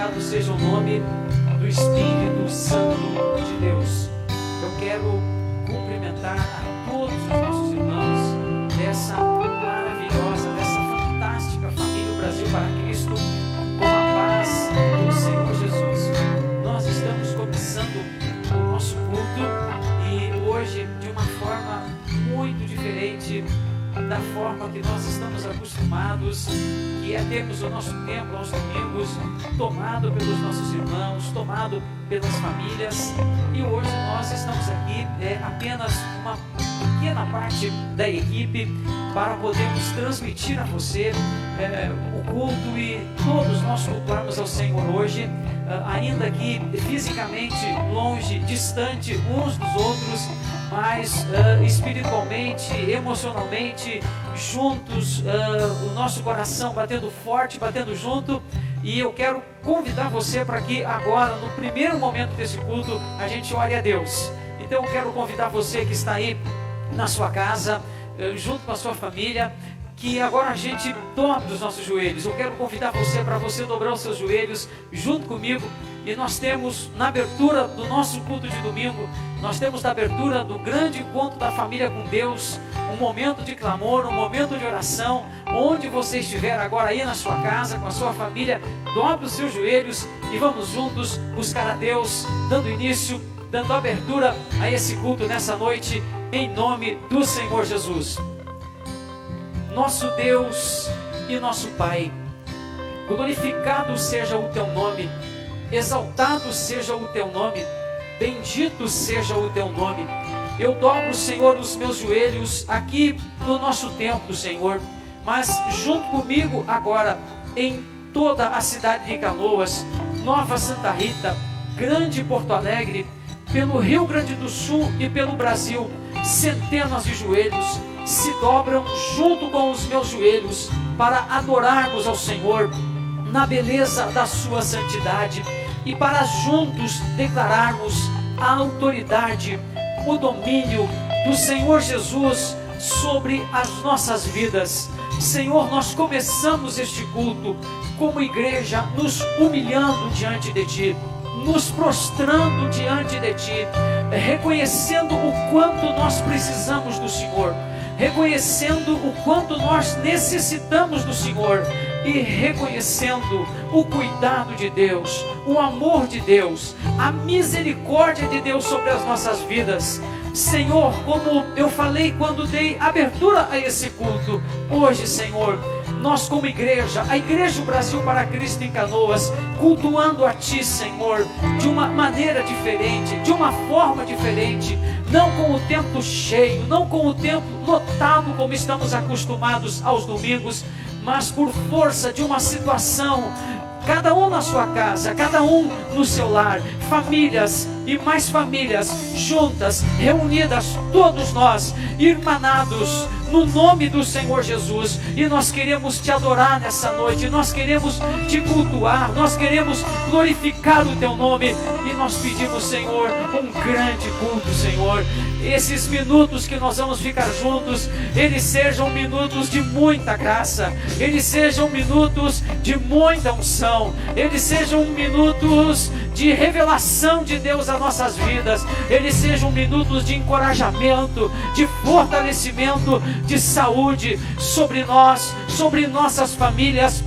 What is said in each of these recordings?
glorificado seja o nome do Espírito Santo de Deus. Eu quero cumprimentar a todos os nossos irmãos dessa maravilhosa, dessa fantástica família Brasil para Cristo, com a paz do Senhor Jesus. Nós estamos começando o nosso culto e hoje de uma forma muito diferente da forma que nós estamos acostumados, que é termos o nosso templo aos domingos tomado pelos nossos irmãos, tomado pelas famílias, e hoje nós estamos aqui apenas uma pequena parte da equipe para podermos transmitir a você o culto, e todos nós cultuarmos ao Senhor hoje, ainda que fisicamente longe, distante uns dos outros, mas espiritualmente, emocionalmente juntos, o nosso coração batendo forte, batendo junto. E eu quero convidar você para que agora, no primeiro momento desse culto, a gente ore a Deus. Então eu quero convidar você que está aí na sua casa, junto com a sua família, que agora a gente dobre os nossos joelhos. Eu quero convidar você para você dobrar os seus joelhos junto comigo. E nós temos, na abertura do nosso culto de domingo, nós temos na abertura do grande encontro da família com Deus, um momento de clamor, um momento de oração. Onde você estiver agora aí na sua casa, com a sua família, dobre os seus joelhos e vamos juntos buscar a Deus, dando início, dando abertura a esse culto nessa noite, em nome do Senhor Jesus. Nosso Deus e nosso Pai, glorificado seja o Teu nome, exaltado seja o Teu nome, bendito seja o Teu nome. Eu dobro, Senhor, os meus joelhos aqui no nosso templo, Senhor, mas junto comigo agora, em toda a cidade de Canoas, Nova Santa Rita, Grande Porto Alegre, pelo Rio Grande do Sul e pelo Brasil, centenas de joelhos se dobram junto com os meus joelhos para adorarmos ao Senhor na beleza da sua santidade e para juntos declararmos a autoridade, o domínio do Senhor Jesus sobre as nossas vidas. Senhor, nós começamos este culto como igreja nos humilhando diante de Ti, nos prostrando diante de Ti, reconhecendo o quanto nós precisamos do Senhor, reconhecendo o quanto nós necessitamos do Senhor e reconhecendo o cuidado de Deus, o amor de Deus, a misericórdia de Deus sobre as nossas vidas. Senhor, como eu falei quando dei abertura a esse culto, hoje, Senhor, nós como igreja, a Igreja Brasil para Cristo em Canoas, cultuando a Ti, Senhor, de uma maneira diferente, de uma forma diferente, não com o templo cheio, não com o templo lotado como estamos acostumados aos domingos, mas por força de uma situação, cada um na sua casa, cada um no seu lar, famílias e mais famílias juntas, reunidas, todos nós, irmanados no nome do Senhor Jesus, e nós queremos Te adorar nessa noite, nós queremos Te cultuar, nós queremos glorificar o Teu nome, e nós pedimos, Senhor, um grande culto, Senhor. Esses minutos que nós vamos ficar juntos, eles sejam minutos de muita graça, eles sejam minutos de muita unção, eles sejam minutos de revelação de Deus às nossas vidas, eles sejam minutos de encorajamento, de fortalecimento, de saúde sobre nós, sobre nossas famílias,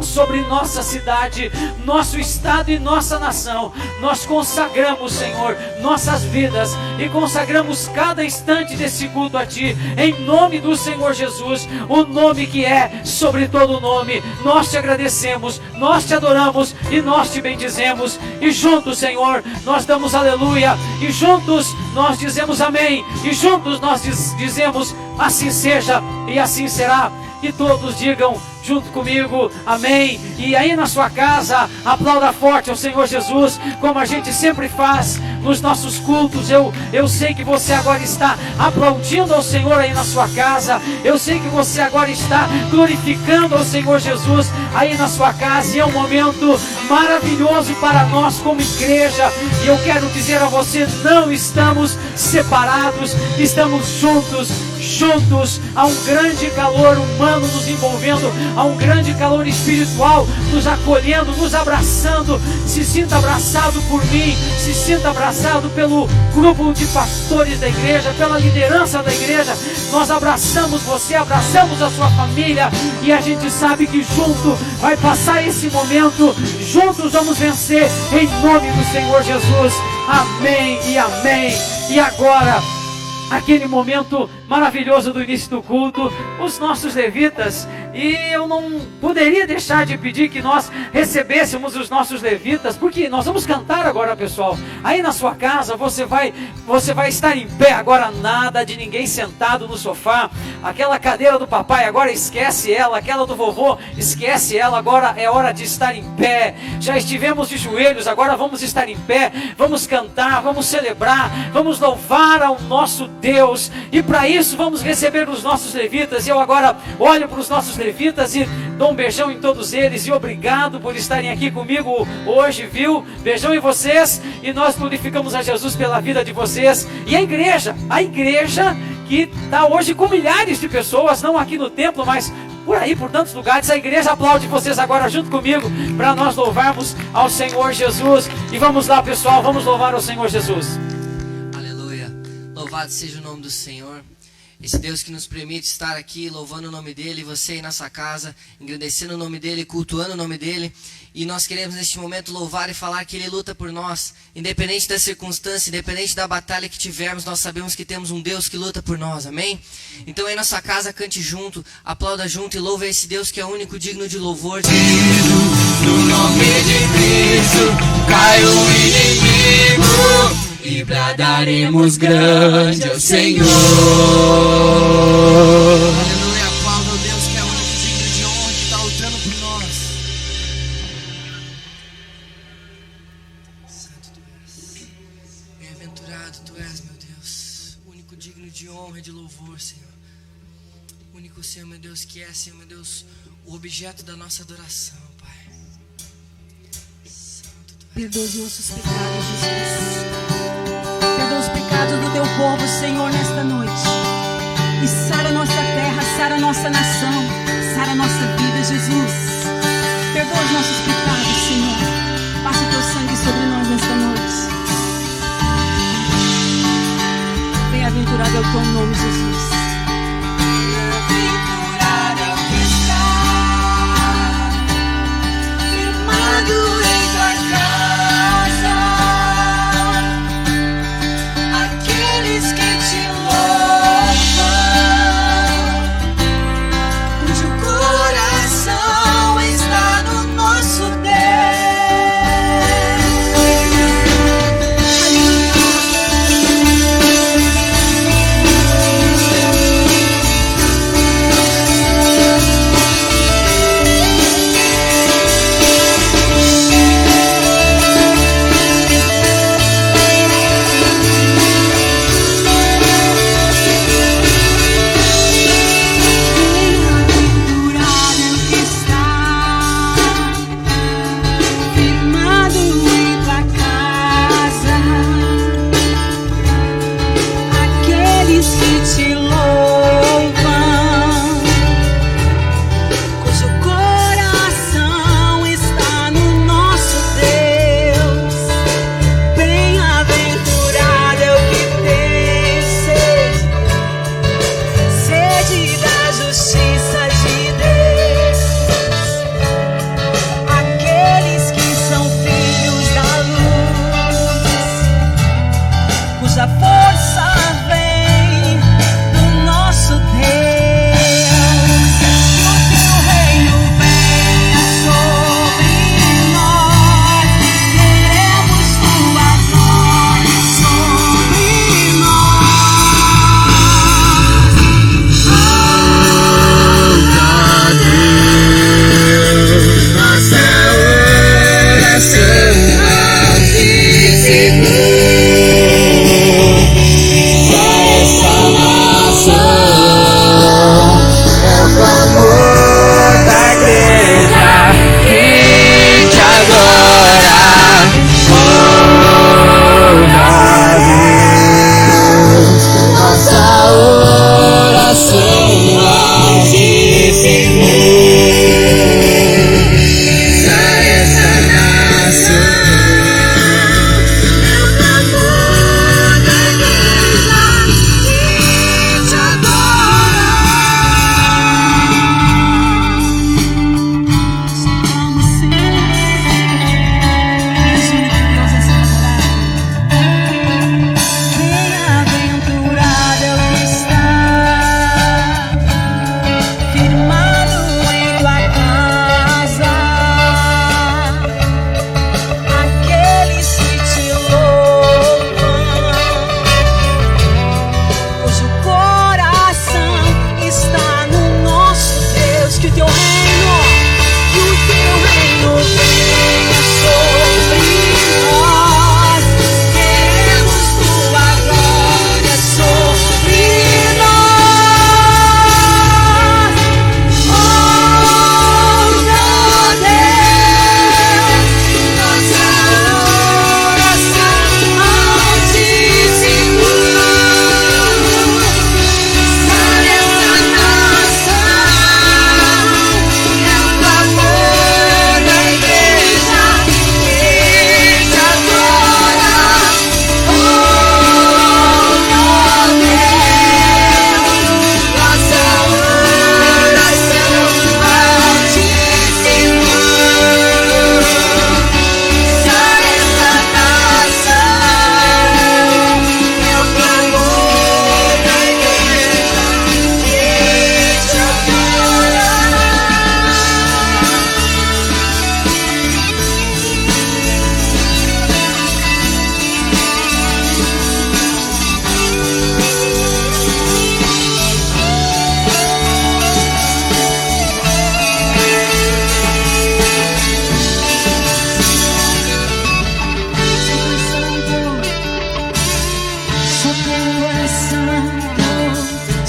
sobre nossa cidade, nosso estado e nossa nação. Nós consagramos, Senhor, nossas vidas e consagramos cada instante desse culto a Ti, em nome do Senhor Jesus, o nome que é sobre todo nome. Nós Te agradecemos, nós Te adoramos e nós Te bendizemos, e juntos, Senhor, nós damos aleluia, e juntos nós dizemos amém, e juntos nós dizemos assim seja e assim será. E todos digam junto comigo, amém. E aí na sua casa, aplauda forte ao Senhor Jesus, como a gente sempre faz nos nossos cultos. Eu sei que você agora está aplaudindo ao Senhor aí na sua casa, eu sei que você agora está glorificando ao Senhor Jesus aí na sua casa, e é um momento maravilhoso para nós como igreja, e eu quero dizer a você, não estamos separados, estamos juntos juntos há um grande calor humano nos envolvendo, há um grande calor espiritual nos acolhendo, nos abraçando. Se sinta abraçado por mim, se sinta abraçado pelo grupo de pastores da igreja, pela liderança da igreja. Nós abraçamos você, abraçamos a sua família, e a gente sabe que junto vai passar esse momento, juntos vamos vencer em nome do Senhor Jesus. Amém e amém. E agora, aquele momento maravilhoso do início do culto, os nossos levitas, e eu não poderia deixar de pedir que nós recebêssemos os nossos levitas, porque nós vamos cantar agora, pessoal. Aí na sua casa você vai estar em pé agora, nada de ninguém sentado no sofá. Aquela cadeira do papai, agora esquece ela. Aquela do vovô, esquece ela. Agora é hora de estar em pé. Já estivemos de joelhos, agora vamos estar em pé. Vamos cantar, vamos celebrar, vamos louvar ao nosso Deus. E para isso vamos receber os nossos levitas. E eu agora olho para os nossos levitas e dou um beijão em todos eles. E obrigado por estarem aqui comigo hoje, viu? Beijão em vocês. E nós glorificamos a Jesus pela vida de vocês. E a igreja que está hoje com milhares de pessoas, não aqui no templo, mas por aí, por tantos lugares. A igreja aplaude vocês agora junto comigo, para nós louvarmos ao Senhor Jesus. E vamos lá, pessoal, vamos louvar ao Senhor Jesus. Aleluia, louvado seja o nome do Senhor. Esse Deus que nos permite estar aqui louvando o nome dEle, você aí na sua casa, engrandecendo o nome dEle, cultuando o nome dEle. E nós queremos neste momento louvar e falar que Ele luta por nós. Independente da circunstância, independente da batalha que tivermos, nós sabemos que temos um Deus que luta por nós, amém? Então aí na sua casa, cante junto, aplauda junto e louve esse Deus que é o único digno de louvor. No nome de Cristo, cai o inimigo, e bradaremos grande ao Senhor. Aleluia, aplauda o Deus que é o único digno de honra, que está lutando por nós. Santo tu és, bem-aventurado tu és, meu Deus, o único digno de honra e de louvor, Senhor. O único Senhor, meu Deus, que é, Senhor, meu Deus, o objeto da nossa adoração, Pai. Perdoa os nossos pecados, Jesus. Perdoa os pecados do teu povo, Senhor, nesta noite. E sara a nossa terra, sara a nossa nação, sara a nossa vida, Jesus. Perdoa os nossos pecados, Senhor. Passa o teu sangue sobre nós nesta noite. Bem-aventurado é o teu nome, Jesus. Bem-aventurado é o que está firmado em tua casa, aqueles que te louvam, cujo coração está no nosso Deus.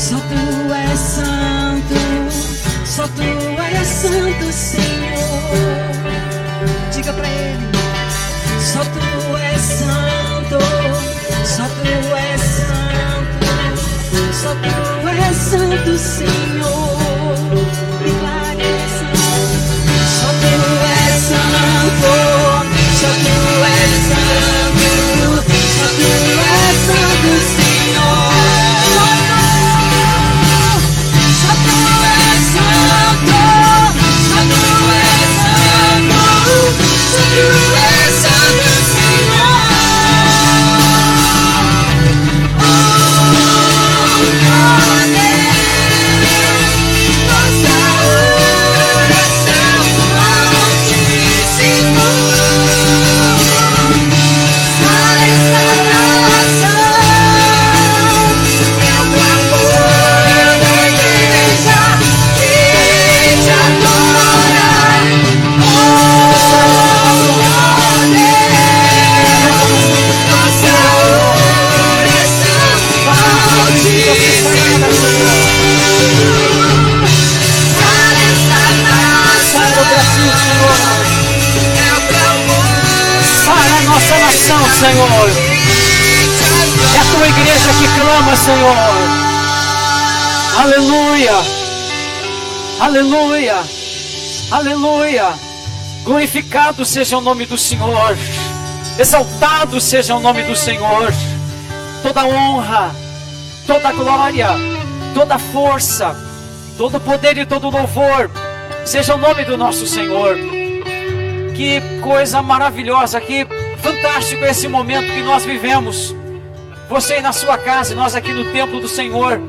Só tu és santo, só tu és santo, Senhor. Diga pra ele. Só tu és santo, só tu és santo, só tu és santo, Senhor. Declare santo. Só tu és santo, só tu és santo, só tu és santo, Senhor. Só tu és santo, só tu és santo, só tu és santo, Senhor. Senhor, é a tua igreja que clama, Senhor. Aleluia, aleluia, aleluia. Glorificado seja o nome do Senhor, exaltado seja o nome do Senhor. Toda honra, toda glória, toda força, todo poder e todo louvor seja o nome do nosso Senhor. Que coisa maravilhosa, que fantástico esse momento que nós vivemos. Você aí na sua casa e nós aqui no templo do Senhor.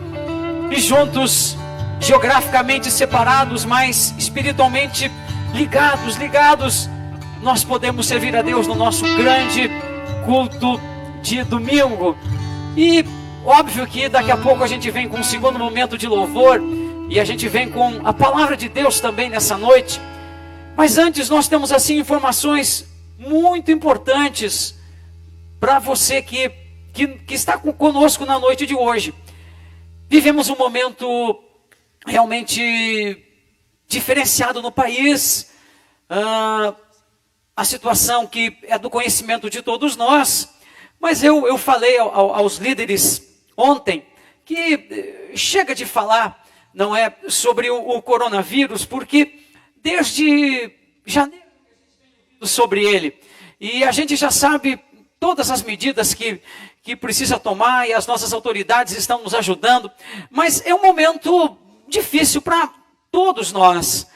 E juntos, geograficamente separados, mas espiritualmente ligados, nós podemos servir a Deus no nosso grande culto de domingo. E óbvio que daqui a pouco a gente vem com um segundo momento de louvor. E a gente vem com a palavra de Deus também nessa noite. Mas antes nós temos assim informações muito importantes para você que está conosco na noite de hoje. Vivemos um momento realmente diferenciado no país, a situação que é do conhecimento de todos nós, mas eu falei aos líderes ontem que chega de falar, não é, sobre o coronavírus, porque desde janeiro sobre ele, e a gente já sabe todas as medidas que precisa tomar, e as nossas autoridades estão nos ajudando, mas é um momento difícil para todos nós,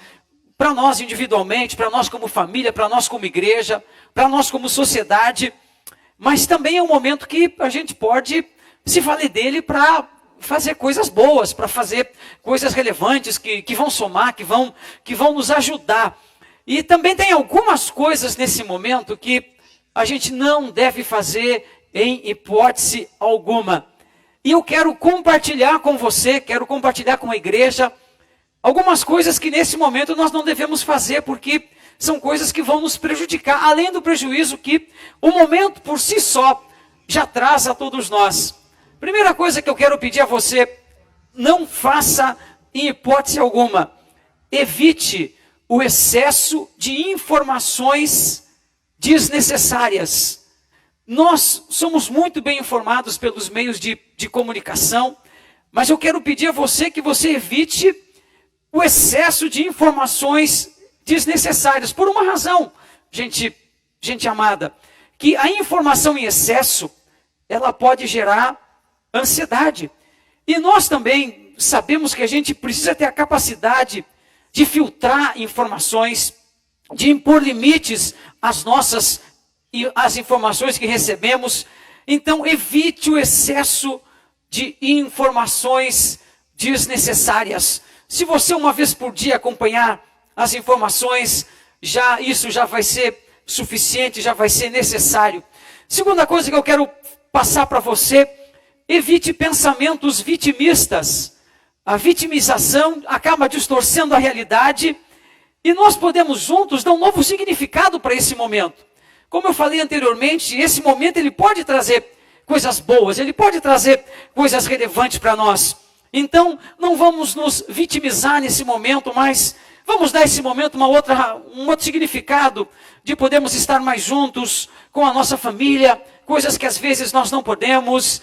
para nós individualmente, para nós como família, para nós como igreja, para nós como sociedade, mas também é um momento que a gente pode se valer dele para fazer coisas boas, para fazer coisas relevantes que vão somar, que vão nos ajudar. E também tem algumas coisas nesse momento que a gente não deve fazer em hipótese alguma. E eu quero compartilhar com você, quero compartilhar com a igreja, algumas coisas que nesse momento nós não devemos fazer, porque são coisas que vão nos prejudicar, além do prejuízo que o momento por si só já traz a todos nós. Primeira coisa que eu quero pedir a você, não faça em hipótese alguma, evite o excesso de informações desnecessárias. Nós somos muito bem informados pelos meios de comunicação, mas eu quero pedir a você que você evite o excesso de informações desnecessárias, por uma razão, gente amada, que a informação em excesso, ela pode gerar ansiedade. E nós também sabemos que a gente precisa ter a capacidade de filtrar informações, de impor limites às às informações que recebemos. Então, evite o excesso de informações desnecessárias. Se você uma vez por dia acompanhar as informações, isso já vai ser suficiente, já vai ser necessário. Segunda coisa que eu quero passar para você, evite pensamentos vitimistas. A vitimização acaba distorcendo a realidade e nós podemos juntos dar um novo significado para esse momento. Como eu falei anteriormente, esse momento ele pode trazer coisas boas, ele pode trazer coisas relevantes para nós. Então, não vamos nos vitimizar nesse momento, mas vamos dar esse momento um outro significado de podermos estar mais juntos com a nossa família, coisas que às vezes nós não podemos,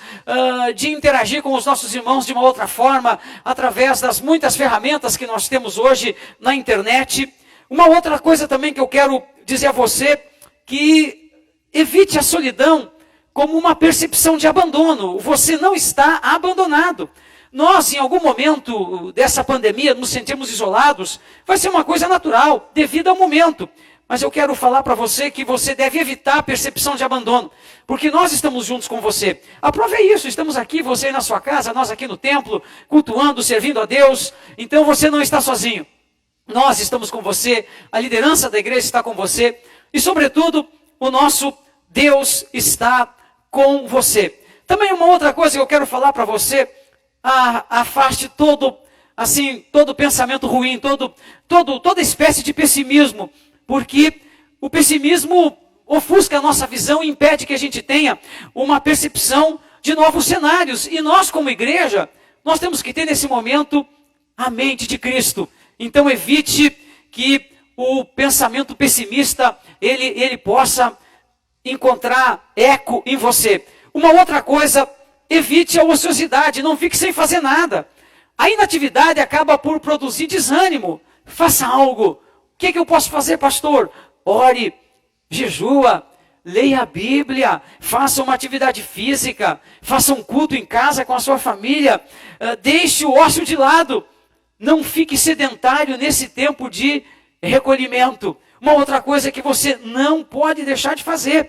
de interagir com os nossos irmãos de uma outra forma, através das muitas ferramentas que nós temos hoje na internet. Uma outra coisa também que eu quero dizer a você, que evite a solidão como uma percepção de abandono. Você não está abandonado. Nós, em algum momento dessa pandemia, nos sentimos isolados. Vai ser uma coisa natural, devido ao momento. Mas eu quero falar para você que você deve evitar a percepção de abandono. Porque nós estamos juntos com você. A prova é isso, estamos aqui, você aí na sua casa, nós aqui no templo, cultuando, servindo a Deus. Então você não está sozinho. Nós estamos com você, a liderança da igreja está com você. E sobretudo, o nosso Deus está com você. Também uma outra coisa que eu quero falar para você, afaste todo pensamento ruim, toda espécie de pessimismo, porque o pessimismo ofusca a nossa visão e impede que a gente tenha uma percepção de novos cenários. E nós, como igreja, nós temos que ter nesse momento a mente de Cristo. Então evite que o pensamento pessimista ele possa encontrar eco em você. Uma outra coisa, evite a ociosidade, não fique sem fazer nada. A inatividade acaba por produzir desânimo. Faça algo. O que eu posso fazer, pastor? Ore, jejua, leia a Bíblia, faça uma atividade física, faça um culto em casa com a sua família, deixe o ócio de lado. Não fique sedentário nesse tempo de recolhimento. Uma outra coisa que você não pode deixar de fazer,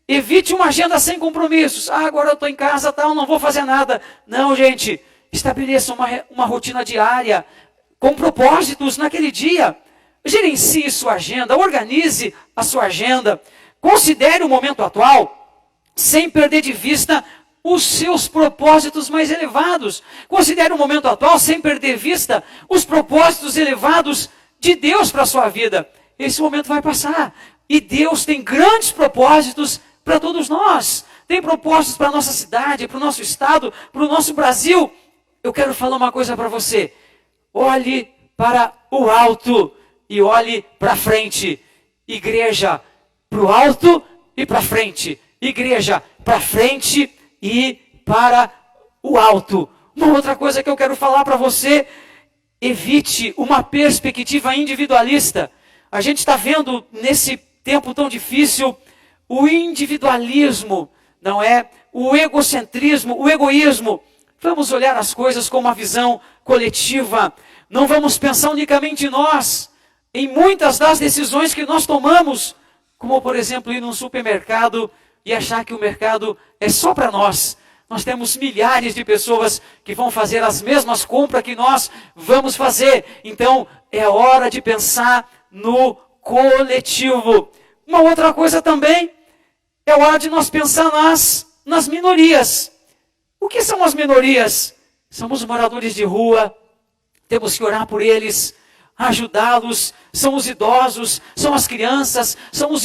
evite uma agenda sem compromissos. Agora eu estou em casa, não vou fazer nada. Não, gente, estabeleça uma rotina diária, com propósitos naquele dia. Gerencie sua agenda, organize a sua agenda. Considere o momento atual, sem perder de vista os seus propósitos mais elevados. Considere o momento atual, sem perder de vista os propósitos elevados de Deus para a sua vida. Esse momento vai passar. E Deus tem grandes propósitos para todos nós. Tem propósitos para a nossa cidade, para o nosso estado, para o nosso Brasil. Eu quero falar uma coisa para você. Olhe para o alto e olhe para frente. Igreja, para o alto e para frente. Igreja, para frente e para o alto. Uma outra coisa que eu quero falar para você, evite uma perspectiva individualista. A gente está vendo nesse tempo tão difícil o individualismo, não é? O egocentrismo, o egoísmo. Vamos olhar as coisas com uma visão coletiva. Não vamos pensar unicamente em nós, em muitas das decisões que nós tomamos, como por exemplo ir num supermercado e achar que o mercado é só para nós. Nós temos milhares de pessoas que vão fazer as mesmas compras que nós vamos fazer. Então é hora de pensar no coletivo. Uma outra coisa também, é hora de nós pensar nas minorias. O que são as minorias? São os moradores de rua, temos que orar por eles, ajudá-los, são os idosos, são as crianças, são os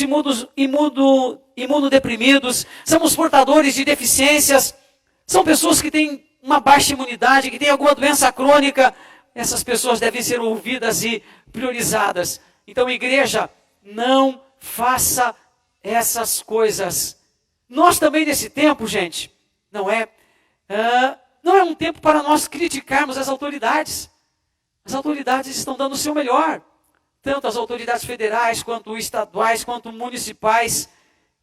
imunodeprimidos, são os portadores de deficiências, são pessoas que têm uma baixa imunidade, que têm alguma doença crônica. Essas pessoas devem ser ouvidas e priorizadas. Então, igreja, não faça essas coisas. Nós também nesse tempo, gente, não é um tempo para nós criticarmos as autoridades. As autoridades estão dando o seu melhor. Tanto as autoridades federais, quanto estaduais, quanto municipais.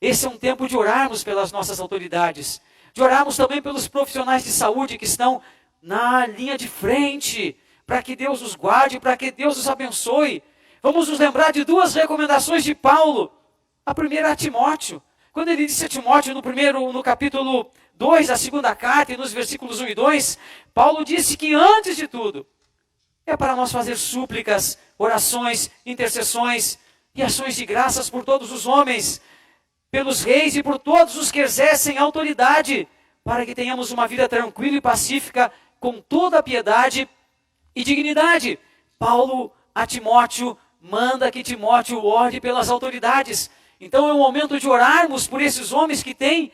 Esse é um tempo de orarmos pelas nossas autoridades. De orarmos também pelos profissionais de saúde que estão na linha de frente. Para que Deus os guarde, para que Deus os abençoe. Vamos nos lembrar de duas recomendações de Paulo. A primeira a Timóteo. Quando ele disse a Timóteo no capítulo 2 da segunda carta e nos versículos 1 e 2, Paulo disse que antes de tudo, é para nós fazer súplicas, orações, intercessões e ações de graças por todos os homens, pelos reis e por todos os que exercem autoridade, para que tenhamos uma vida tranquila e pacífica, com toda a piedade e dignidade. Paulo a Timóteo manda que Timóteo ore pelas autoridades. Então é o momento de orarmos por esses homens que têm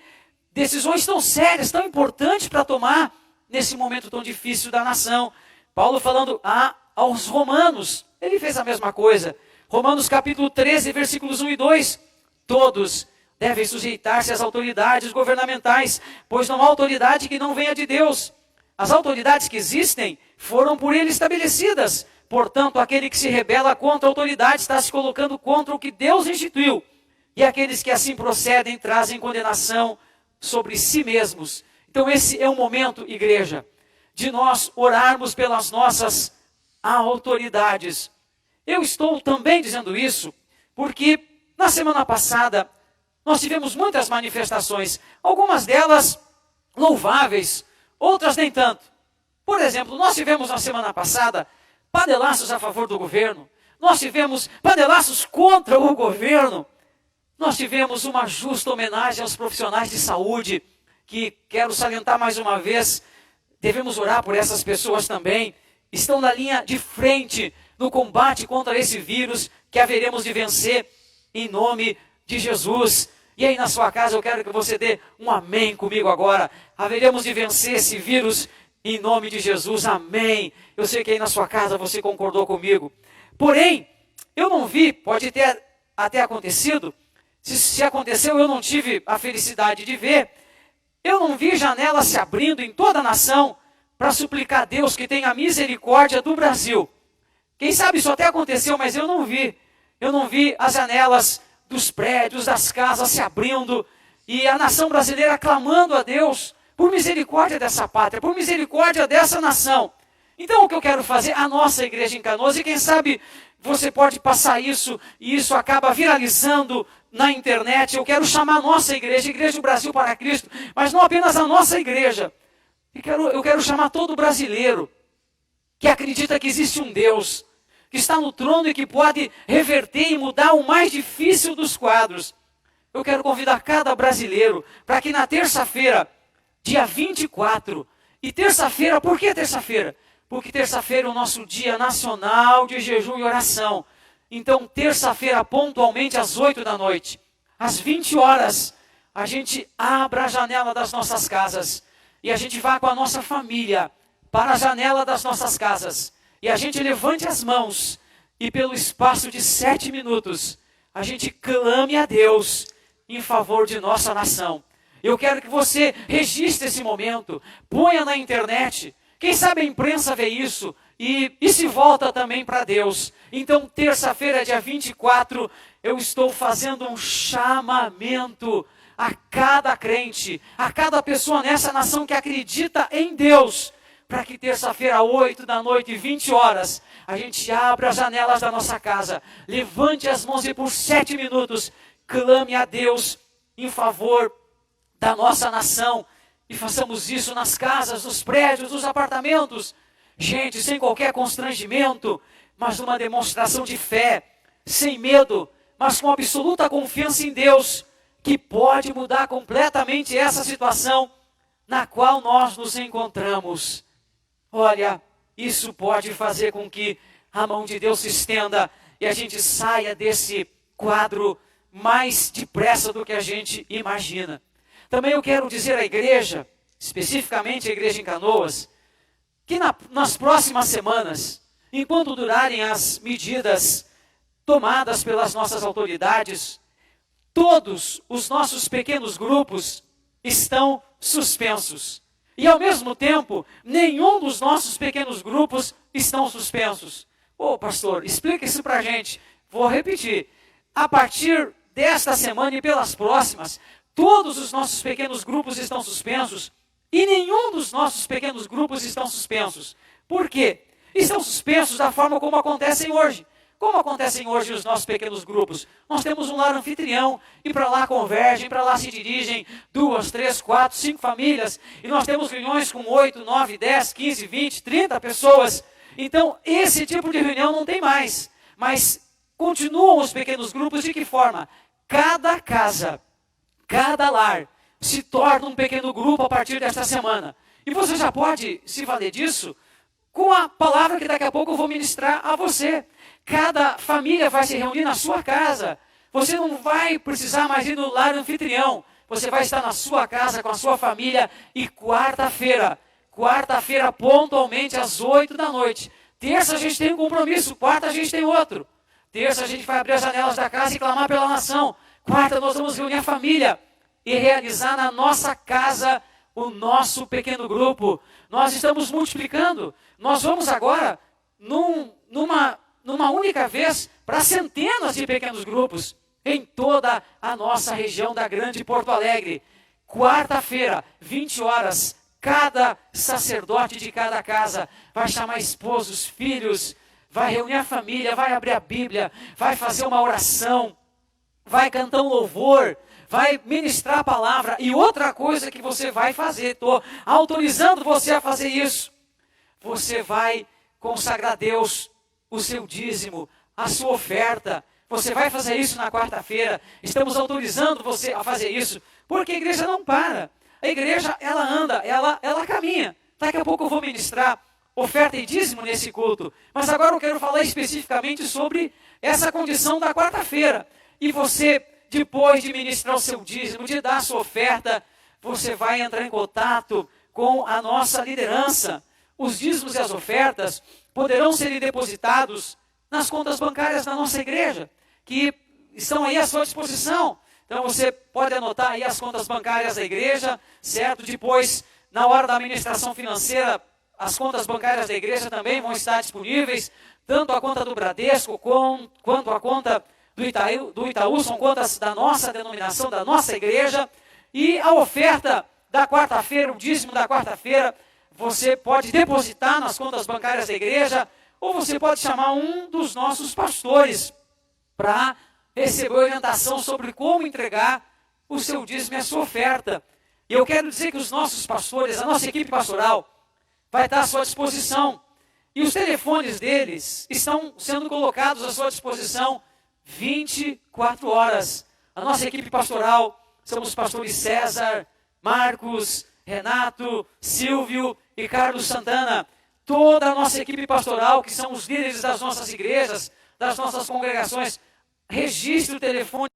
decisões tão sérias, tão importantes para tomar nesse momento tão difícil da nação. Paulo falando aos romanos, ele fez a mesma coisa. Romanos capítulo 13, versículos 1 e 2. Todos devem sujeitar-se às autoridades governamentais, pois não há autoridade que não venha de Deus. As autoridades que existem foram por ele estabelecidas. Portanto, aquele que se rebela contra a autoridade está se colocando contra o que Deus instituiu. E aqueles que assim procedem trazem condenação sobre si mesmos. Então esse é o momento, igreja, de nós orarmos pelas nossas autoridades. Eu estou também dizendo isso porque na semana passada nós tivemos muitas manifestações, algumas delas louváveis, outras nem tanto. Por exemplo, nós tivemos na semana passada panelaços a favor do governo, nós tivemos panelaços contra o governo, nós tivemos uma justa homenagem aos profissionais de saúde, que quero salientar mais uma vez, devemos orar por essas pessoas também, estão na linha de frente no combate contra esse vírus que haveremos de vencer em nome de Jesus. E aí na sua casa eu quero que você dê um amém comigo agora. Haveremos de vencer esse vírus em nome de Jesus, amém. Eu sei que aí na sua casa você concordou comigo. Porém, eu não vi, pode ter até acontecido, se aconteceu eu não tive a felicidade de ver, eu não vi janelas se abrindo em toda a nação para suplicar a Deus que tenha misericórdia do Brasil. Quem sabe isso até aconteceu, mas eu não vi. Eu não vi as janelas dos prédios, das casas se abrindo e a nação brasileira clamando a Deus por misericórdia dessa pátria, por misericórdia dessa nação. Então o que eu quero fazer, a nossa igreja em Canoas, e quem sabe você pode passar isso e isso acaba viralizando na internet. Eu quero chamar a nossa igreja, Igreja do Brasil para Cristo, mas não apenas a nossa igreja. Eu quero chamar todo brasileiro que acredita que existe um Deus, que está no trono e que pode reverter e mudar o mais difícil dos quadros. Eu quero convidar cada brasileiro para que na terça-feira, dia 24, e terça-feira, por que terça-feira? Porque terça-feira é o nosso dia nacional de jejum e oração. Então, terça-feira, pontualmente às 8 da noite, às 20 horas, a gente abra a janela das nossas casas e a gente vá com a nossa família para a janela das nossas casas. E a gente levante as mãos e pelo espaço de 7 minutos, a gente clame a Deus em favor de nossa nação. Eu quero que você registre esse momento, ponha na internet. Quem sabe a imprensa vê isso e se volta também para Deus. Então, terça-feira, dia 24, eu estou fazendo um chamamento a cada crente, a cada pessoa nessa nação que acredita em Deus, para que terça-feira, 8 da noite, 20 horas, a gente abra as janelas da nossa casa, levante as mãos e por 7 minutos, clame a Deus em favor da nossa nação. E façamos isso nas casas, nos prédios, nos apartamentos. Gente, sem qualquer constrangimento, mas numa demonstração de fé, sem medo, mas com absoluta confiança em Deus, que pode mudar completamente essa situação na qual nós nos encontramos. Olha, isso pode fazer com que a mão de Deus se estenda e a gente saia desse quadro mais depressa do que a gente imagina. Também eu quero dizer à igreja, especificamente a igreja em Canoas, que nas próximas semanas, enquanto durarem as medidas tomadas pelas nossas autoridades, todos os nossos pequenos grupos estão suspensos. E ao mesmo tempo, nenhum dos nossos pequenos grupos estão suspensos. Ô pastor, explica isso pra gente. Vou repetir. A partir desta semana e pelas próximas, todos os nossos pequenos grupos estão suspensos e nenhum dos nossos pequenos grupos estão suspensos. Por quê? Estão suspensos da forma como acontecem hoje. Como acontecem hoje os nossos pequenos grupos? Nós temos um lar anfitrião e para lá convergem, para lá se dirigem 2, 3, 4, 5 famílias. E nós temos reuniões com 8, 9, 10, 15, 20, 30 pessoas. Então esse tipo de reunião não tem mais. Mas continuam os pequenos grupos de que forma? Cada casa, cada lar se torna um pequeno grupo a partir desta semana. E você já pode se valer disso com a palavra que daqui a pouco eu vou ministrar a você. Cada família vai se reunir na sua casa. Você não vai precisar mais ir no lar anfitrião. Você vai estar na sua casa com a sua família. E quarta-feira, Quarta-feira, pontualmente, às 8 da noite. Terça a gente tem um compromisso, quarta a gente tem outro. Terça a gente vai abrir as janelas da casa e clamar pela nação. Quarta nós vamos reunir a família e realizar na nossa casa o nosso pequeno grupo. Nós estamos multiplicando. Nós vamos agora, numa única vez, para centenas de pequenos grupos em toda a nossa região da Grande Porto Alegre. Quarta-feira, 20 horas, cada sacerdote de cada casa vai chamar esposos, filhos, vai reunir a família, vai abrir a Bíblia, vai fazer uma oração, vai cantar um louvor, vai ministrar a palavra. E outra coisa que você vai fazer, estou autorizando você a fazer isso, você vai consagrar a Deus o seu dízimo, a sua oferta. Você vai fazer isso na quarta-feira. Estamos autorizando você a fazer isso, porque a igreja não para. A igreja, ela anda, ela caminha. Daqui a pouco eu vou ministrar oferta e dízimo nesse culto. Mas agora eu quero falar especificamente sobre essa condição da quarta-feira. E você, depois de ministrar o seu dízimo, de dar a sua oferta, você vai entrar em contato com a nossa liderança. Os dízimos e as ofertas poderão ser depositados nas contas bancárias da nossa igreja, que estão aí à sua disposição. Então você pode anotar aí as contas bancárias da igreja, certo? Depois, na hora da administração financeira, as contas bancárias da igreja também vão estar disponíveis, tanto a conta do Bradesco quanto a conta do Itaú, são contas da nossa denominação, da nossa igreja. E a oferta da quarta-feira, o dízimo da quarta-feira, você pode depositar nas contas bancárias da igreja, ou você pode chamar um dos nossos pastores para receber orientação sobre como entregar o seu dízimo e a sua oferta. E eu quero dizer que os nossos pastores, a nossa equipe pastoral, vai estar à sua disposição. E os telefones deles estão sendo colocados à sua disposição 24 horas. A nossa equipe pastoral, são os pastores César, Marcos, Renato, Silvio e Carlos Santana. Toda a nossa equipe pastoral, que são os líderes das nossas igrejas, das nossas congregações, registre o telefone.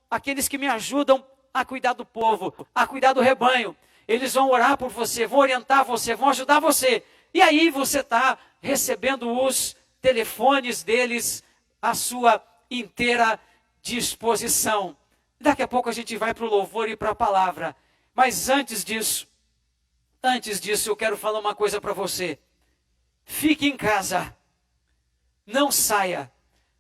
Aqueles que me ajudam a cuidar do povo, a cuidar do rebanho. Eles vão orar por você, vão orientar você, vão ajudar você. E aí você está recebendo os telefones deles à sua inteira disposição. Daqui a pouco a gente vai para o louvor e para a palavra. Mas antes disso, eu quero falar uma coisa para você. Fique em casa. Não saia.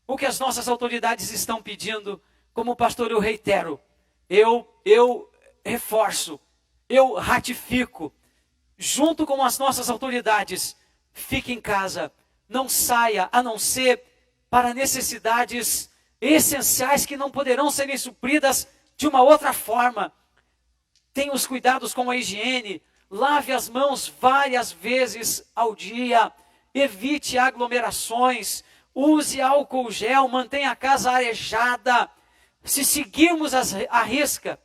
O que as nossas autoridades estão pedindo, como pastor, eu reitero. Eu reforço. Eu ratifico. Junto com as nossas autoridades, fique em casa. Não saia, a não ser para necessidades essenciais que não poderão serem supridas de uma outra forma. Tenha os cuidados com a higiene. Lave as mãos várias vezes ao dia. Evite aglomerações. Use álcool gel. Mantenha a casa arejada. Se seguirmos à risca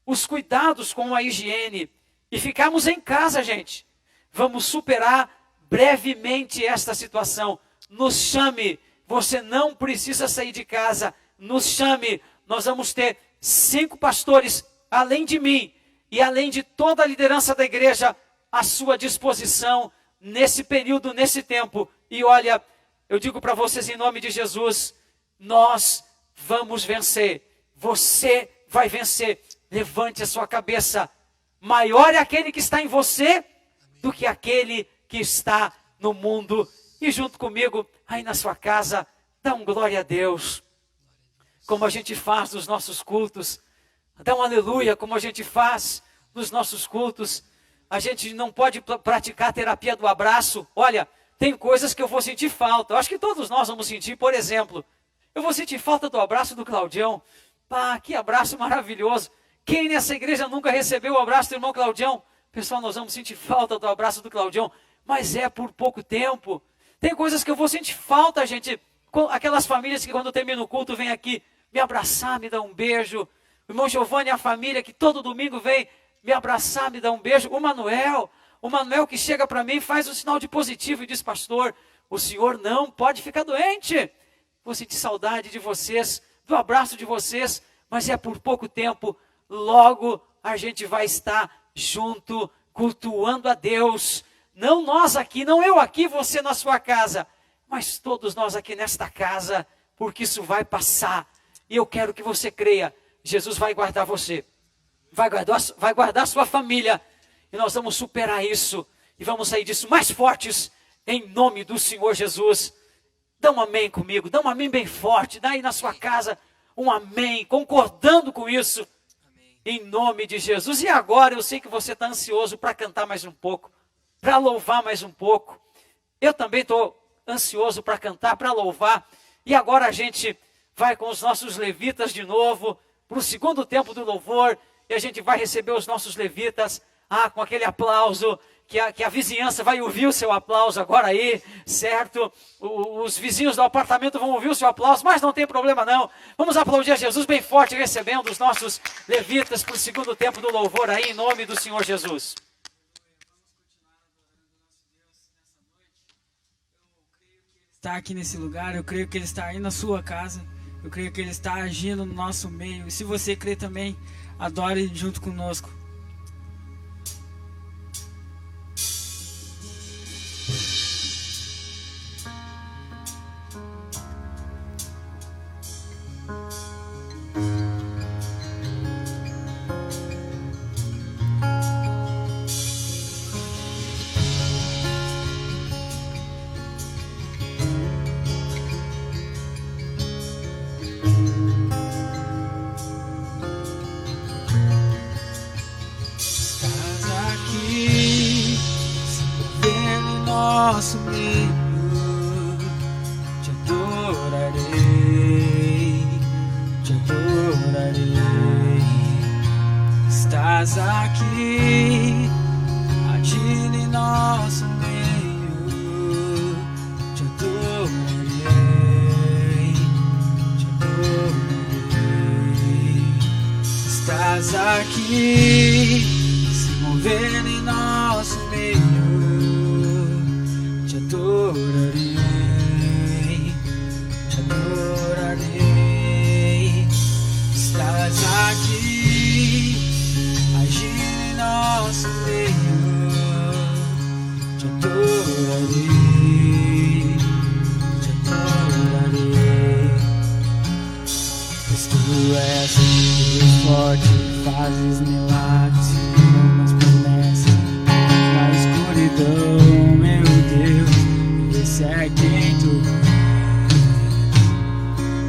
os cuidados com a higiene e ficarmos em casa, gente, vamos superar brevemente esta situação. Nos chame. Você não precisa sair de casa. Nos chame. Nós vamos ter 5 pastores, além de mim, e além de toda a liderança da igreja, à sua disposição, nesse período, nesse tempo. E olha, eu digo para vocês em nome de Jesus, nós vamos vencer. Você vai vencer. Levante a sua cabeça. Maior é aquele que está em você do que aquele que está no mundo. E junto comigo, aí na sua casa, dá um glória a Deus. Como a gente faz nos nossos cultos. Dá um aleluia, como a gente faz nos nossos cultos. A gente não pode praticar a terapia do abraço. Olha, tem coisas que eu vou sentir falta. Eu acho que todos nós vamos sentir, por exemplo. Eu vou sentir falta do abraço do Claudião. Pá, que abraço maravilhoso. Quem nessa igreja nunca recebeu o abraço do irmão Claudião? Pessoal, nós vamos sentir falta do abraço do Claudião. Mas é por pouco tempo. Tem coisas que eu vou sentir falta, gente. Aquelas famílias que quando termina o culto vem aqui me abraçar, me dar um beijo. O irmão Giovanni e a família que todo domingo vem me abraçar, me dar um beijo. O Manuel que chega para mim, faz um sinal de positivo e diz, pastor, o senhor não pode ficar doente. Vou sentir saudade de vocês. do abraço de vocês, mas é por pouco tempo. Logo a gente vai estar junto, cultuando a Deus. Não nós aqui, não eu aqui, você na sua casa, mas todos nós aqui nesta casa, porque isso vai passar. E eu quero que você creia, Jesus vai guardar você, vai guardar sua família, e nós vamos superar isso, e vamos sair disso mais fortes, em nome do Senhor Jesus. Dá um amém comigo, dá um amém bem forte, dá aí na sua casa um amém, concordando com isso, Amém. em nome de Jesus. E agora eu sei que você está ansioso para cantar mais um pouco, para louvar mais um pouco. Eu também estou ansioso para cantar, para louvar. E agora a gente vai com os nossos levitas de novo, para o segundo tempo do louvor, e a gente vai receber os nossos levitas, com aquele aplauso, que a vizinhança vai ouvir o seu aplauso agora aí, certo? Os vizinhos do apartamento vão ouvir o seu aplauso, mas não tem problema não. Vamos aplaudir a Jesus bem forte, recebendo os nossos levitas para o segundo tempo do louvor aí, em nome do Senhor Jesus. Está aqui nesse lugar, eu creio que Ele está aí na sua casa, eu creio que Ele está agindo no nosso meio, e se você crê também, adore junto conosco. Nosso meio, te adorarei, te adorarei. Estás aqui, agindo em nosso meio, te adorarei, te adorarei. Estás aqui, se movendo em nosso meio. Te adorarei, te adorarei. Estás aqui, agindo em nosso meio. Te adorarei, te adorarei. Pois tu és Deus forte, fazes milagres e umas promessas na escuridão, meu Deus. Esse é quem tu és,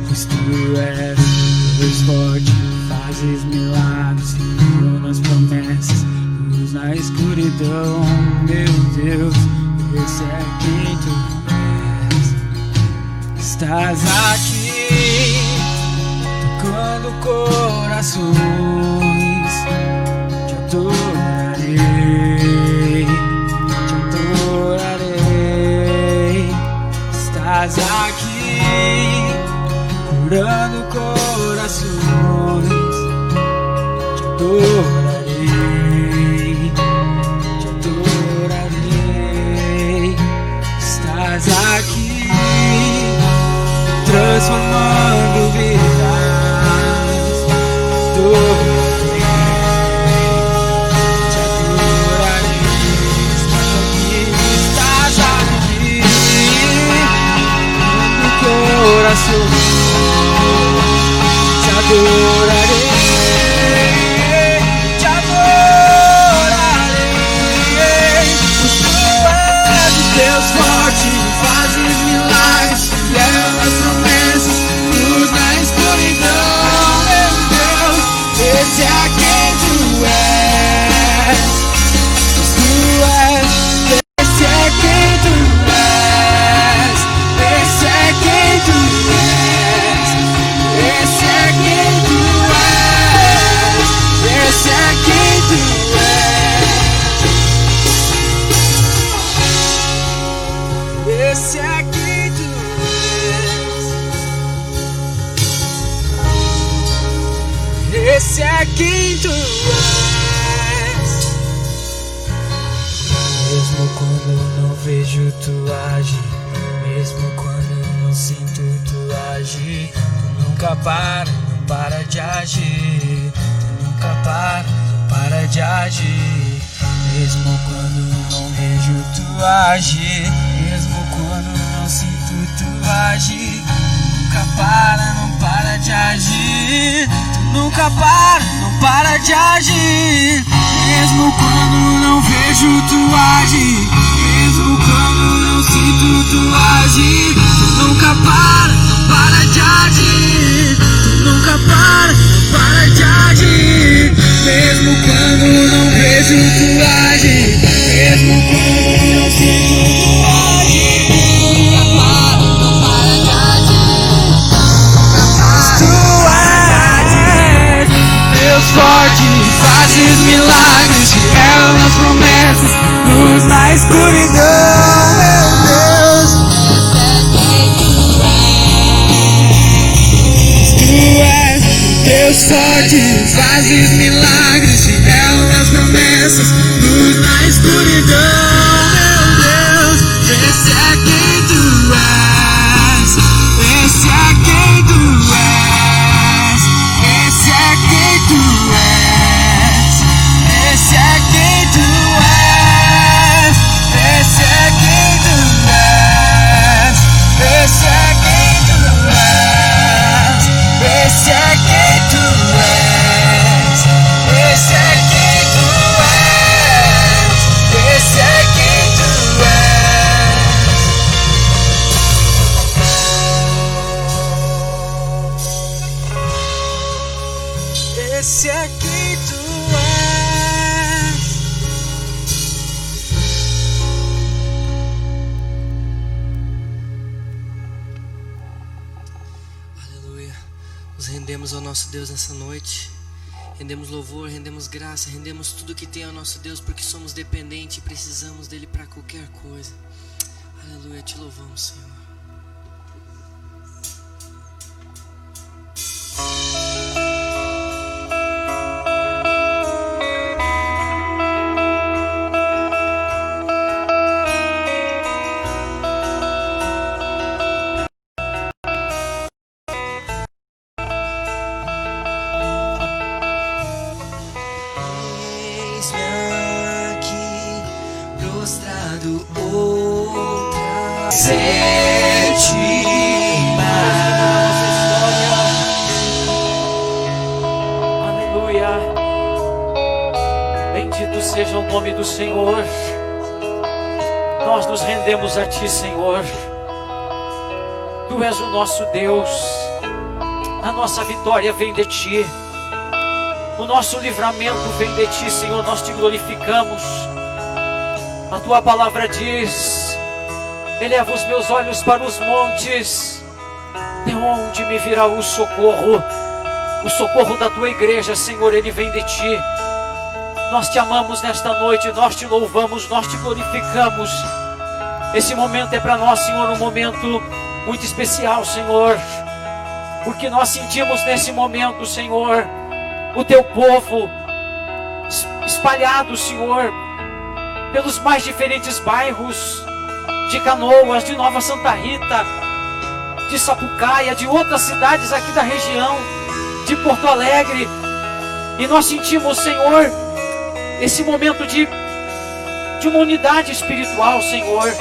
pois tu és Deus forte, fazes milagres e umas promessas, luz na escuridão, meu Deus, esse é quem tu és. Estás aqui, tocando corações, te adorarei, te adorarei. Estás aqui, curando corações, te adorarei, te adorarei. Estás aqui, transformando vidas, te adorarei, te adorarei. Estás aqui, coração, te adorarei, te adorarei. Pois tu és Deus forte, fazes milagres, levas promessas, luz na escuridão, meu Deus, esse é quem tu és. Pois tu és, esse é quem tu és. Esse é quem tu és, esse é quem tu és, esse é quem tu és, esse é quem tu és, esse é quem tu és. Mesmo quando não vejo tu agir, mesmo quando não sinto tu agir, tu nunca para de agir. Tu nunca para de agir. Mesmo quando não vejo tu agir, mesmo quando não sinto tu agir, não para de agir. Tu nunca não para de agir. Mesmo quando não vejo tu agir, mesmo quando não sinto tu agir, tu nunca para de agir. Tu nunca para de agir. Mesmo quando não vejo tu agir, mesmo quando não sinto tu agir, tu nunca para de agir. Tu és Deus forte, fazes milagres, revelas as promessas, luz na escuridão, meu Deus. Tu és Deus forte, fazes milagres, revelas as promessas, luz na escuridão, meu Deus. Esse é quem tu és, esse é quem tu és, esse é quem tu és, esse é quem tu és, esse é quem tu és, esse é quem tu és, esse é quem tu és, esse é quem tu és, esse é quem tu és. Esse é quem tu és. Aleluia. Nos rendemos ao nosso Deus nessa noite. Rendemos louvor, rendemos graça, rendemos tudo que tem ao nosso Deus, porque somos dependentes e precisamos dele para qualquer coisa. Aleluia, te louvamos, Senhor. Eis-me aqui, prostrado outra sétima. Aleluia. Bendito seja o nome do Senhor. Nós nos rendemos a Ti, Senhor. Tu és o nosso Deus. A nossa vitória vem de Ti. O nosso livramento vem de Ti, Senhor. Nós Te glorificamos. A Tua palavra diz: eleva os meus olhos para os montes, de onde me virá o socorro? O socorro da Tua igreja, Senhor, ele vem de Ti. Nós Te amamos nesta noite, nós Te louvamos, nós Te glorificamos. Esse momento é para nós, Senhor, um momento muito especial, Senhor, porque nós sentimos nesse momento, Senhor, o Teu povo espalhado, Senhor, pelos mais diferentes bairros de Canoas, de Nova Santa Rita, de Sapucaia, de outras cidades aqui da região, de Porto Alegre. E nós sentimos, Senhor, esse momento de uma unidade espiritual, Senhor.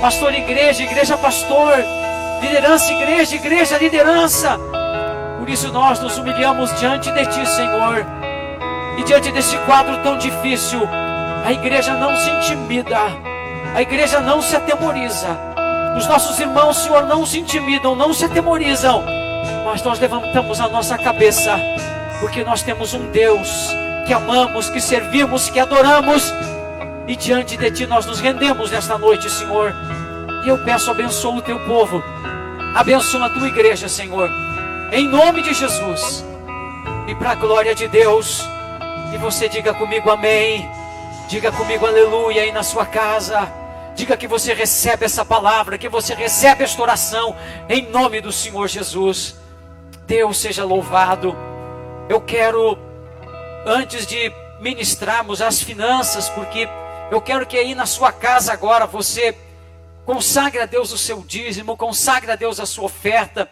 Pastor, igreja, igreja, pastor, liderança, igreja, igreja, liderança. Por isso nós nos humilhamos diante de Ti, Senhor. E diante desse quadro tão difícil, a igreja não se intimida, a igreja não se atemoriza. Os nossos irmãos, Senhor, não se intimidam, não se atemorizam. Mas nós levantamos a nossa cabeça, porque nós temos um Deus que amamos, que servimos, que adoramos. E diante de Ti nós nos rendemos nesta noite, Senhor. E eu peço, abençoa o Teu povo, abençoa a Tua igreja, Senhor, em nome de Jesus, e para a glória de Deus. E você diga comigo amém, diga comigo aleluia aí na sua casa. Diga que você recebe essa palavra, que você recebe esta oração, em nome do Senhor Jesus. Deus seja louvado. Eu quero, antes de ministrarmos as finanças, porque eu quero que aí na sua casa agora você consagre a Deus o seu dízimo, consagre a Deus a sua oferta.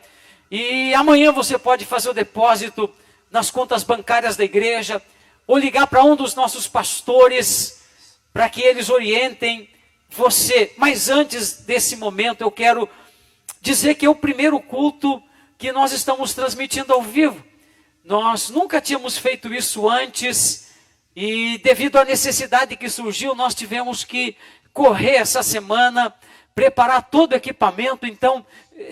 E amanhã você pode fazer o depósito nas contas bancárias da igreja, ou ligar para um dos nossos pastores, para que eles orientem você. Mas antes desse momento, eu quero dizer que é o primeiro culto que nós estamos transmitindo ao vivo. Nós nunca tínhamos feito isso antes, e devido à necessidade que surgiu, nós tivemos que correr essa semana, preparar todo o equipamento. Então,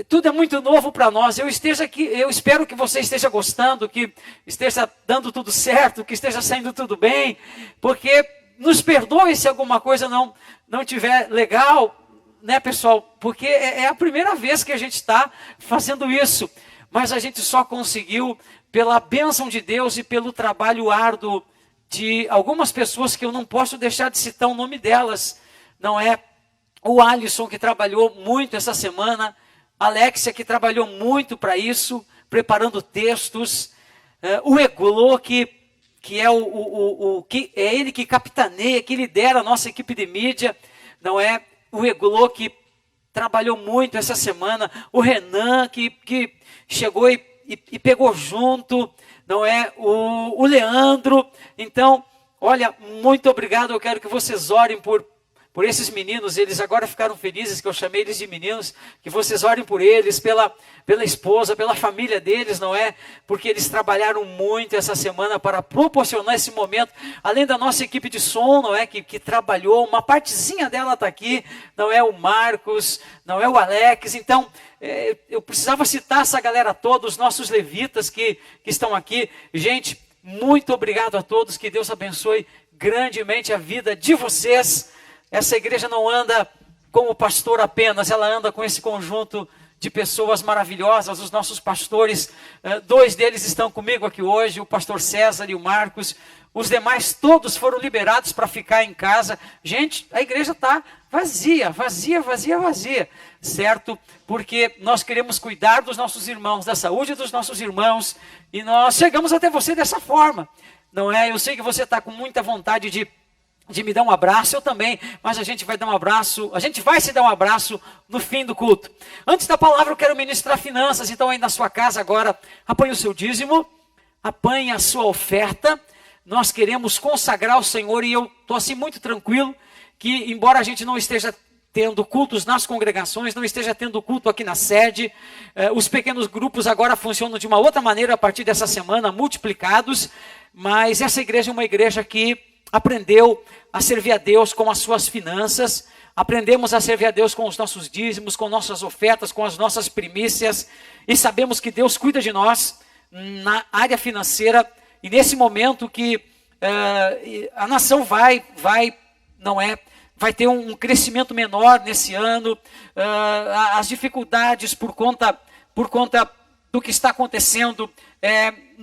tudo é muito novo para nós. Eu espero que você esteja gostando, que esteja dando tudo certo, que esteja saindo tudo bem, porque nos perdoe se alguma coisa não estiver legal, né, pessoal? Porque é a primeira vez que a gente está fazendo isso, mas a gente só conseguiu pela bênção de Deus e pelo trabalho árduo de algumas pessoas que eu não posso deixar de citar o nome delas. Não é o Alisson, que trabalhou muito essa semana, a Alexia, que trabalhou muito para isso, preparando textos, o Egolô, que é que é ele que capitaneia, que lidera a nossa equipe de mídia, não é? O Egolô, que trabalhou muito essa semana, o Renan, que chegou e pegou junto, não é? O Leandro. Então, olha, muito obrigado. Eu quero que vocês orem por esses meninos. Eles agora ficaram felizes que eu chamei eles de meninos, que vocês orem por eles, pela esposa, pela família deles, não é? Porque eles trabalharam muito essa semana para proporcionar esse momento, além da nossa equipe de som, não é? Que trabalhou, uma partezinha dela está aqui, não é? O Marcos, não é? O Alex. Então, eu precisava citar essa galera toda, os nossos levitas que estão aqui. Gente, muito obrigado a todos, que Deus abençoe grandemente a vida de vocês. Essa igreja não anda com o pastor apenas, ela anda com esse conjunto de pessoas maravilhosas, os nossos pastores. 2 deles estão comigo aqui hoje, o pastor César e o Marcos. Os demais todos foram liberados para ficar em casa. Gente, a igreja está vazia, certo? Porque nós queremos cuidar dos nossos irmãos, da saúde dos nossos irmãos, e nós chegamos até você dessa forma, não é? Eu sei que você está com muita vontade de me dar um abraço, eu também, mas a gente vai se dar um abraço no fim do culto. Antes da palavra, eu quero ministrar finanças. Então aí na sua casa agora, apanhe o seu dízimo, apanhe a sua oferta. Nós queremos consagrar ao Senhor, e eu estou assim muito tranquilo, que embora a gente não esteja tendo cultos nas congregações, não esteja tendo culto aqui na sede, os pequenos grupos agora funcionam de uma outra maneira a partir dessa semana, multiplicados, mas essa igreja é uma igreja que aprendeu a servir a Deus com as suas finanças, aprendemos a servir a Deus com os nossos dízimos, com nossas ofertas, com as nossas primícias, e sabemos que Deus cuida de nós na área financeira, e nesse momento que a nação vai ter um crescimento menor nesse ano, as dificuldades por conta do que está acontecendo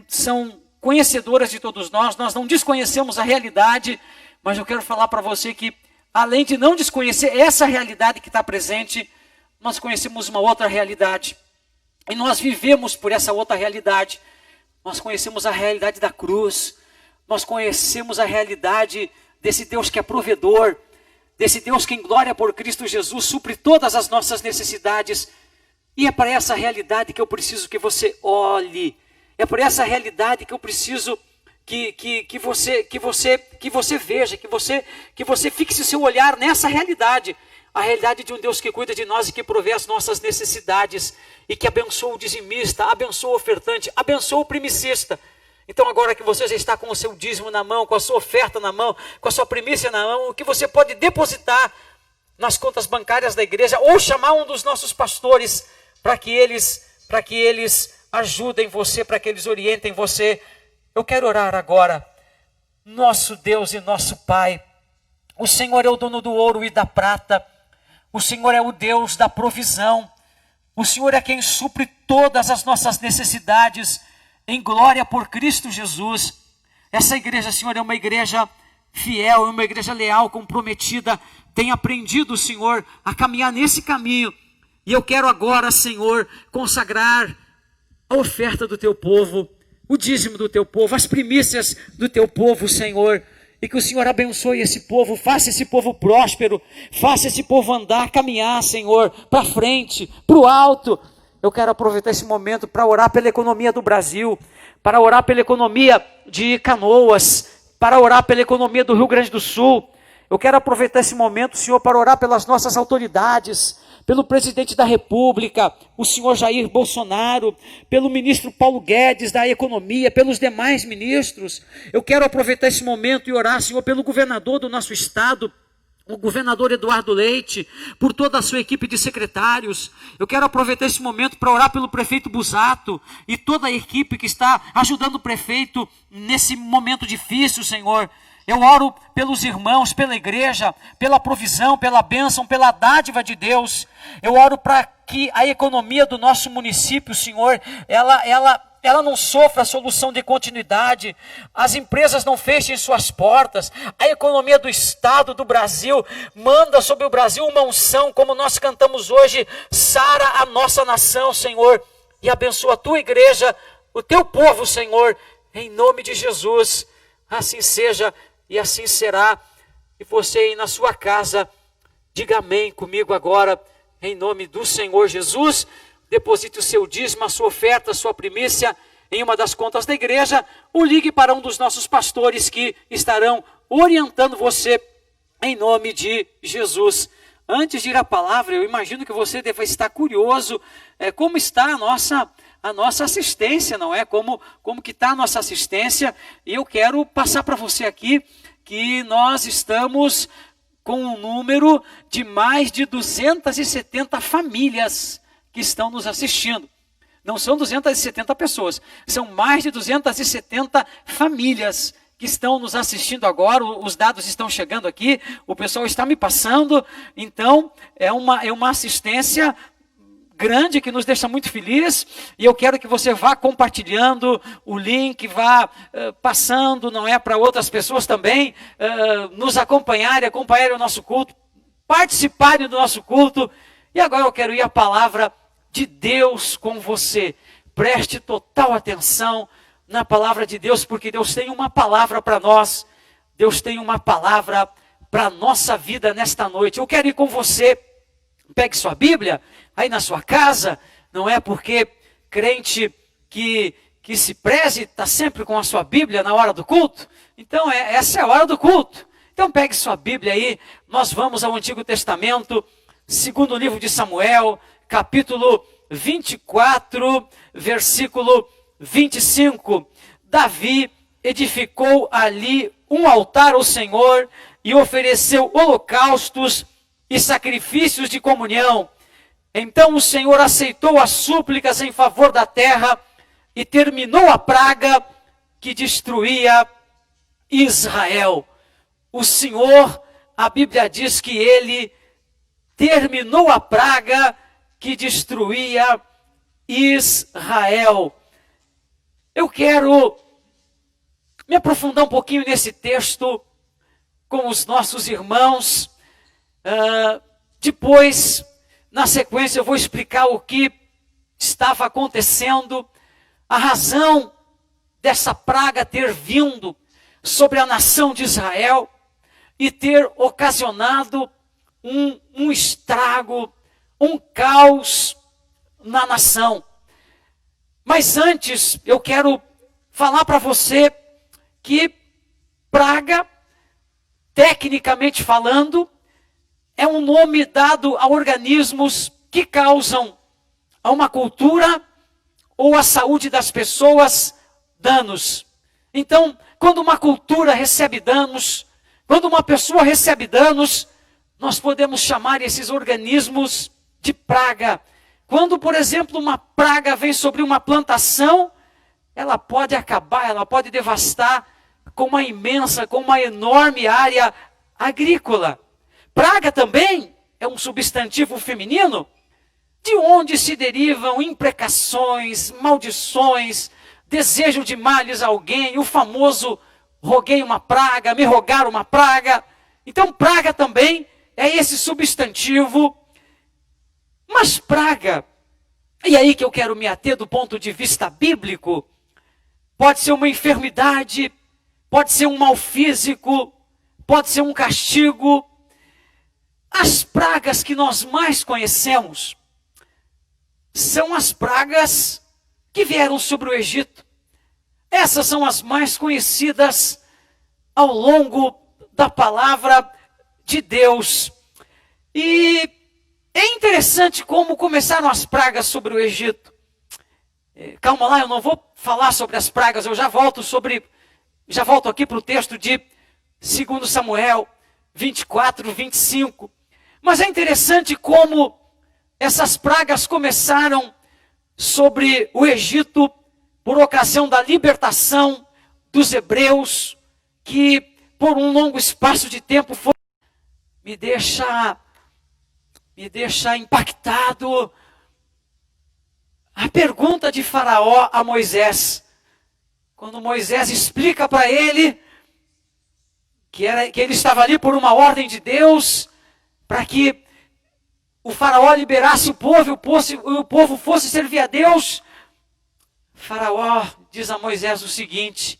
são conhecedoras de todos nós não desconhecemos a realidade, mas eu quero falar para você que, além de não desconhecer essa realidade que está presente, nós conhecemos uma outra realidade, e nós vivemos por essa outra realidade. Nós conhecemos a realidade da cruz, nós conhecemos a realidade desse Deus que é provedor, desse Deus que em glória por Cristo Jesus supre todas as nossas necessidades, e é para essa realidade que eu preciso que você olhe. É por essa realidade que eu preciso que você veja, que você fixe seu olhar nessa realidade. A realidade de um Deus que cuida de nós e que provê as nossas necessidades, e que abençoa o dizimista, abençoa o ofertante, abençoa o primicista. Então agora que você já está com o seu dízimo na mão, com a sua oferta na mão, com a sua primícia na mão, o que você pode depositar nas contas bancárias da igreja, ou chamar um dos nossos pastores para que eles ajudem você, para que eles orientem você. Eu quero orar agora. Nosso Deus e nosso Pai, o Senhor é o dono do ouro e da prata, o Senhor é o Deus da provisão, o Senhor é quem supre todas as nossas necessidades, em glória por Cristo Jesus. Essa igreja, Senhor, é uma igreja fiel, é uma igreja leal, comprometida, tem aprendido, Senhor, a caminhar nesse caminho, e eu quero agora, Senhor, consagrar a oferta do teu povo, o dízimo do teu povo, as primícias do teu povo, Senhor, e que o Senhor abençoe esse povo, faça esse povo próspero, faça esse povo andar, caminhar, Senhor, para frente, para o alto, eu quero aproveitar esse momento para orar pela economia do Brasil, para orar pela economia de Canoas, para orar pela economia do Rio Grande do Sul. Eu quero aproveitar esse momento, Senhor, para orar pelas nossas autoridades, pelo presidente da República, o senhor Jair Bolsonaro, pelo ministro Paulo Guedes da Economia, pelos demais ministros. Eu quero aproveitar esse momento e orar, Senhor, pelo governador do nosso estado, o governador Eduardo Leite, por toda a sua equipe de secretários. Eu quero aproveitar esse momento para orar pelo prefeito Busato e toda a equipe que está ajudando o prefeito nesse momento difícil, Senhor. Eu oro pelos irmãos, pela igreja, pela provisão, pela bênção, pela dádiva de Deus. Eu oro para que a economia do nosso município, Senhor, ela não sofra solução de continuidade, as empresas não fechem suas portas, a economia do Estado, do Brasil, manda sobre o Brasil uma unção, como nós cantamos hoje, sara a nossa nação, Senhor, e abençoa a tua igreja, o teu povo, Senhor, em nome de Jesus. Assim seja e assim será. E você aí na sua casa, diga amém comigo agora, em nome do Senhor Jesus. Deposite o seu dízimo, a sua oferta, a sua primícia em uma das contas da igreja, ou ligue para um dos nossos pastores que estarão orientando você em nome de Jesus. Antes de ir à palavra, eu imagino que você deve estar curioso como está a nossa assistência, não é? Como que está a nossa assistência, e eu quero passar para você aqui que nós estamos com um número de mais de 270 famílias que estão nos assistindo. Não são 270 pessoas, são mais de 270 famílias que estão nos assistindo agora. Os dados estão chegando aqui, o pessoal está me passando, então é uma assistência grande que nos deixa muito feliz, e eu quero que você vá compartilhando o link, vá passando, não é, para outras pessoas também, nos acompanharem o nosso culto, participarem do nosso culto. E agora eu quero ir à palavra de Deus com você. Preste total atenção na palavra de Deus, porque Deus tem uma palavra para nós. Deus tem uma palavra para a nossa vida nesta noite. Eu quero ir com você. Pegue sua Bíblia aí na sua casa. Não é porque crente que se preze está sempre com a sua Bíblia na hora do culto. Então essa é a hora do culto. Então pegue sua Bíblia aí. Nós vamos ao Antigo Testamento, segundo livro de Samuel, capítulo 24, versículo 25. Davi edificou ali um altar ao Senhor e ofereceu holocaustos e sacrifícios de comunhão. Então o Senhor aceitou as súplicas em favor da terra e terminou a praga que destruía Israel. O Senhor, a Bíblia diz que ele terminou a praga que destruía Israel. Eu quero me aprofundar um pouquinho nesse texto com os nossos irmãos. Depois, na sequência, eu vou explicar o que estava acontecendo, a razão dessa praga ter vindo sobre a nação de Israel e ter ocasionado um estrago, um caos na nação. Mas antes, eu quero falar para você que praga, tecnicamente falando, é um nome dado a organismos que causam a uma cultura ou à saúde das pessoas danos. Então, quando uma cultura recebe danos, quando uma pessoa recebe danos, nós podemos chamar esses organismos de praga. Quando, por exemplo, uma praga vem sobre uma plantação, ela pode acabar, ela pode devastar com uma enorme área agrícola. Praga também é um substantivo feminino, de onde se derivam imprecações, maldições, desejo de males a alguém, o famoso roguei uma praga, me rogaram uma praga. Então praga também é esse substantivo. Mas praga, e aí que eu quero me ater do ponto de vista bíblico, pode ser uma enfermidade, pode ser um mal físico, pode ser um castigo. As pragas que nós mais conhecemos são as pragas que vieram sobre o Egito. Essas são as mais conhecidas ao longo da palavra de Deus. E é interessante como começaram as pragas sobre o Egito. Calma lá, eu não vou falar sobre as pragas, eu já volto aqui para o texto de 2 Samuel 24, 25. Mas é interessante como essas pragas começaram sobre o Egito por ocasião da libertação dos hebreus, que por um longo espaço de tempo me deixa impactado a pergunta de Faraó a Moisés. Quando Moisés explica para ele que ele estava ali por uma ordem de Deus, para que o Faraó liberasse o povo e o povo fosse servir a Deus. Faraó diz a Moisés o seguinte: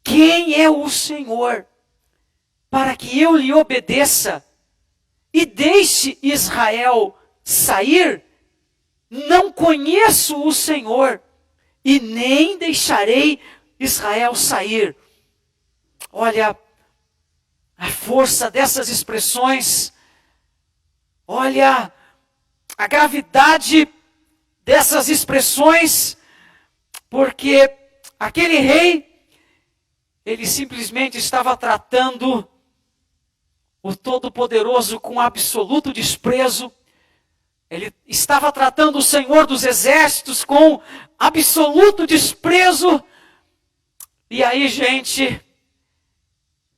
quem é o Senhor para que eu lhe obedeça e deixe Israel sair? Não conheço o Senhor e nem deixarei Israel sair. Olha a força dessas expressões. Olha a gravidade dessas expressões, porque aquele rei, ele simplesmente estava tratando o Todo-Poderoso com absoluto desprezo. Ele estava tratando o Senhor dos Exércitos com absoluto desprezo. E aí, gente,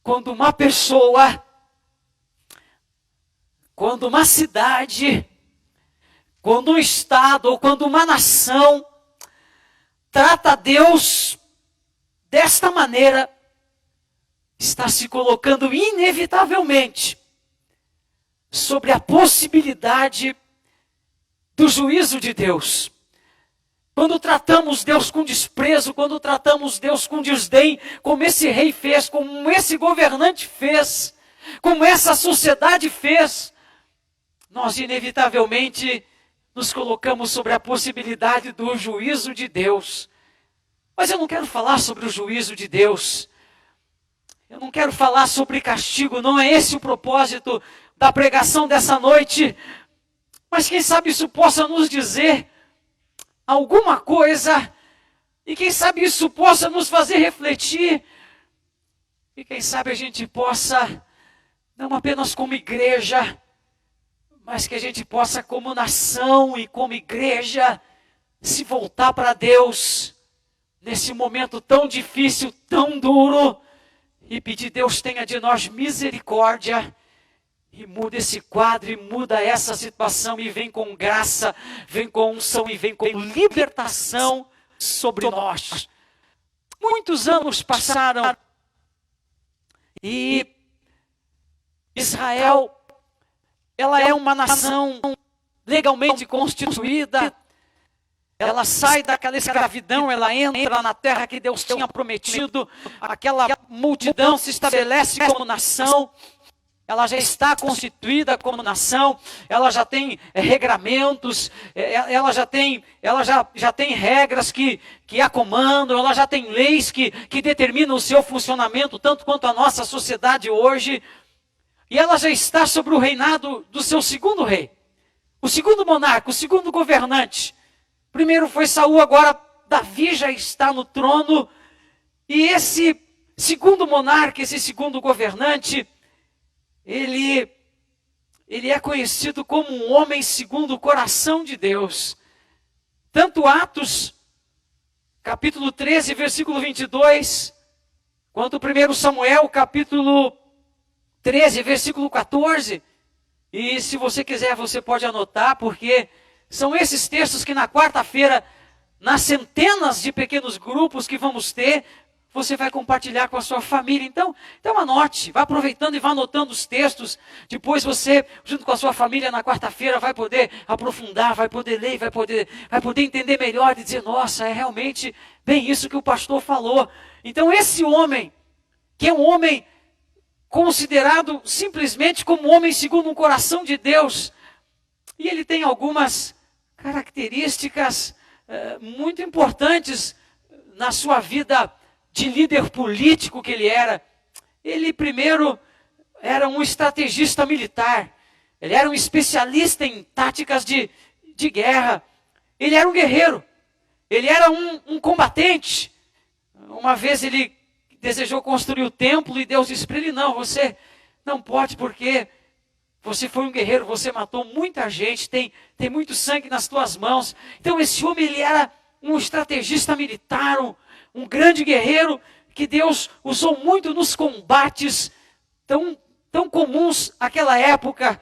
quando uma pessoa, quando uma cidade, quando um estado ou quando uma nação trata Deus desta maneira, está se colocando inevitavelmente sobre a possibilidade do juízo de Deus. Quando tratamos Deus com desprezo, quando tratamos Deus com desdém, como esse rei fez, como esse governante fez, como essa sociedade fez, nós inevitavelmente nos colocamos sobre a possibilidade do juízo de Deus. Mas eu não quero falar sobre o juízo de Deus. Eu não quero falar sobre castigo, não é esse o propósito da pregação dessa noite. Mas quem sabe isso possa nos dizer alguma coisa, e quem sabe isso possa nos fazer refletir, e quem sabe a gente possa, não apenas como igreja, mas que a gente possa como nação e como igreja, se voltar para Deus, nesse momento tão difícil, tão duro, e pedir: Deus, tenha de nós misericórdia, e muda esse quadro, e muda essa situação, e vem com graça, vem com unção, e vem com libertação sobre nós. Muitos anos passaram, e Israel, ela é uma nação legalmente constituída. Ela sai daquela escravidão, ela entra na terra que Deus tinha prometido. Aquela multidão se estabelece como nação. Ela já está constituída como nação, ela já tem regramentos, ela já tem regras que a comandam, ela já tem leis que determinam o seu funcionamento, tanto quanto a nossa sociedade hoje. E ela já está sobre o reinado do seu segundo rei, o segundo monarca, o segundo governante. Primeiro foi Saul, agora Davi já está no trono. E esse segundo monarca, esse segundo governante, ele é conhecido como um homem segundo o coração de Deus. Tanto Atos, capítulo 13, versículo 22, quanto 1 Samuel, capítulo 13, versículo 14. E se você quiser, você pode anotar, porque são esses textos que na quarta-feira, nas centenas de pequenos grupos que vamos ter, você vai compartilhar com a sua família. Então anote, vá aproveitando e vá anotando os textos. Depois você, junto com a sua família, na quarta-feira, vai poder aprofundar, vai poder ler, vai poder entender melhor e dizer: nossa, é realmente bem isso que o pastor falou. Então esse homem, que é um homem considerado simplesmente como um homem segundo o coração de Deus, e ele tem algumas características muito importantes na sua vida de líder político que ele era. Ele primeiro era um estrategista militar. Ele era um especialista em táticas de guerra. Ele era um guerreiro. Ele era um combatente. Uma vez ele desejou construir o templo e Deus disse para ele, não, você não pode porque você foi um guerreiro, você matou muita gente, tem muito sangue nas tuas mãos. Então esse homem, ele era um estrategista militar, um grande guerreiro que Deus usou muito nos combates tão comuns naquela época.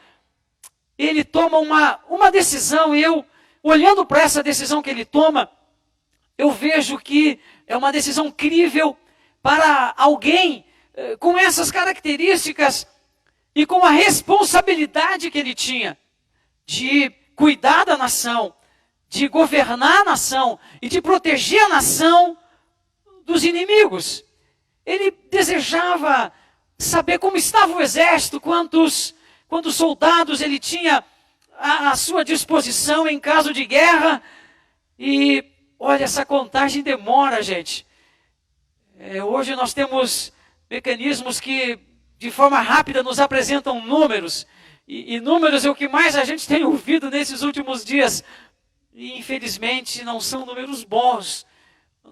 Ele toma uma decisão e eu, olhando para essa decisão que ele toma, eu vejo que é uma decisão crível para alguém com essas características e com a responsabilidade que ele tinha de cuidar da nação, de governar a nação e de proteger a nação dos inimigos. Ele desejava saber como estava o exército, quantos soldados ele tinha à sua disposição em caso de guerra. E olha, essa contagem demora, gente. Hoje nós temos mecanismos que de forma rápida nos apresentam números. E números é o que mais a gente tem ouvido nesses últimos dias. E infelizmente não são números bons.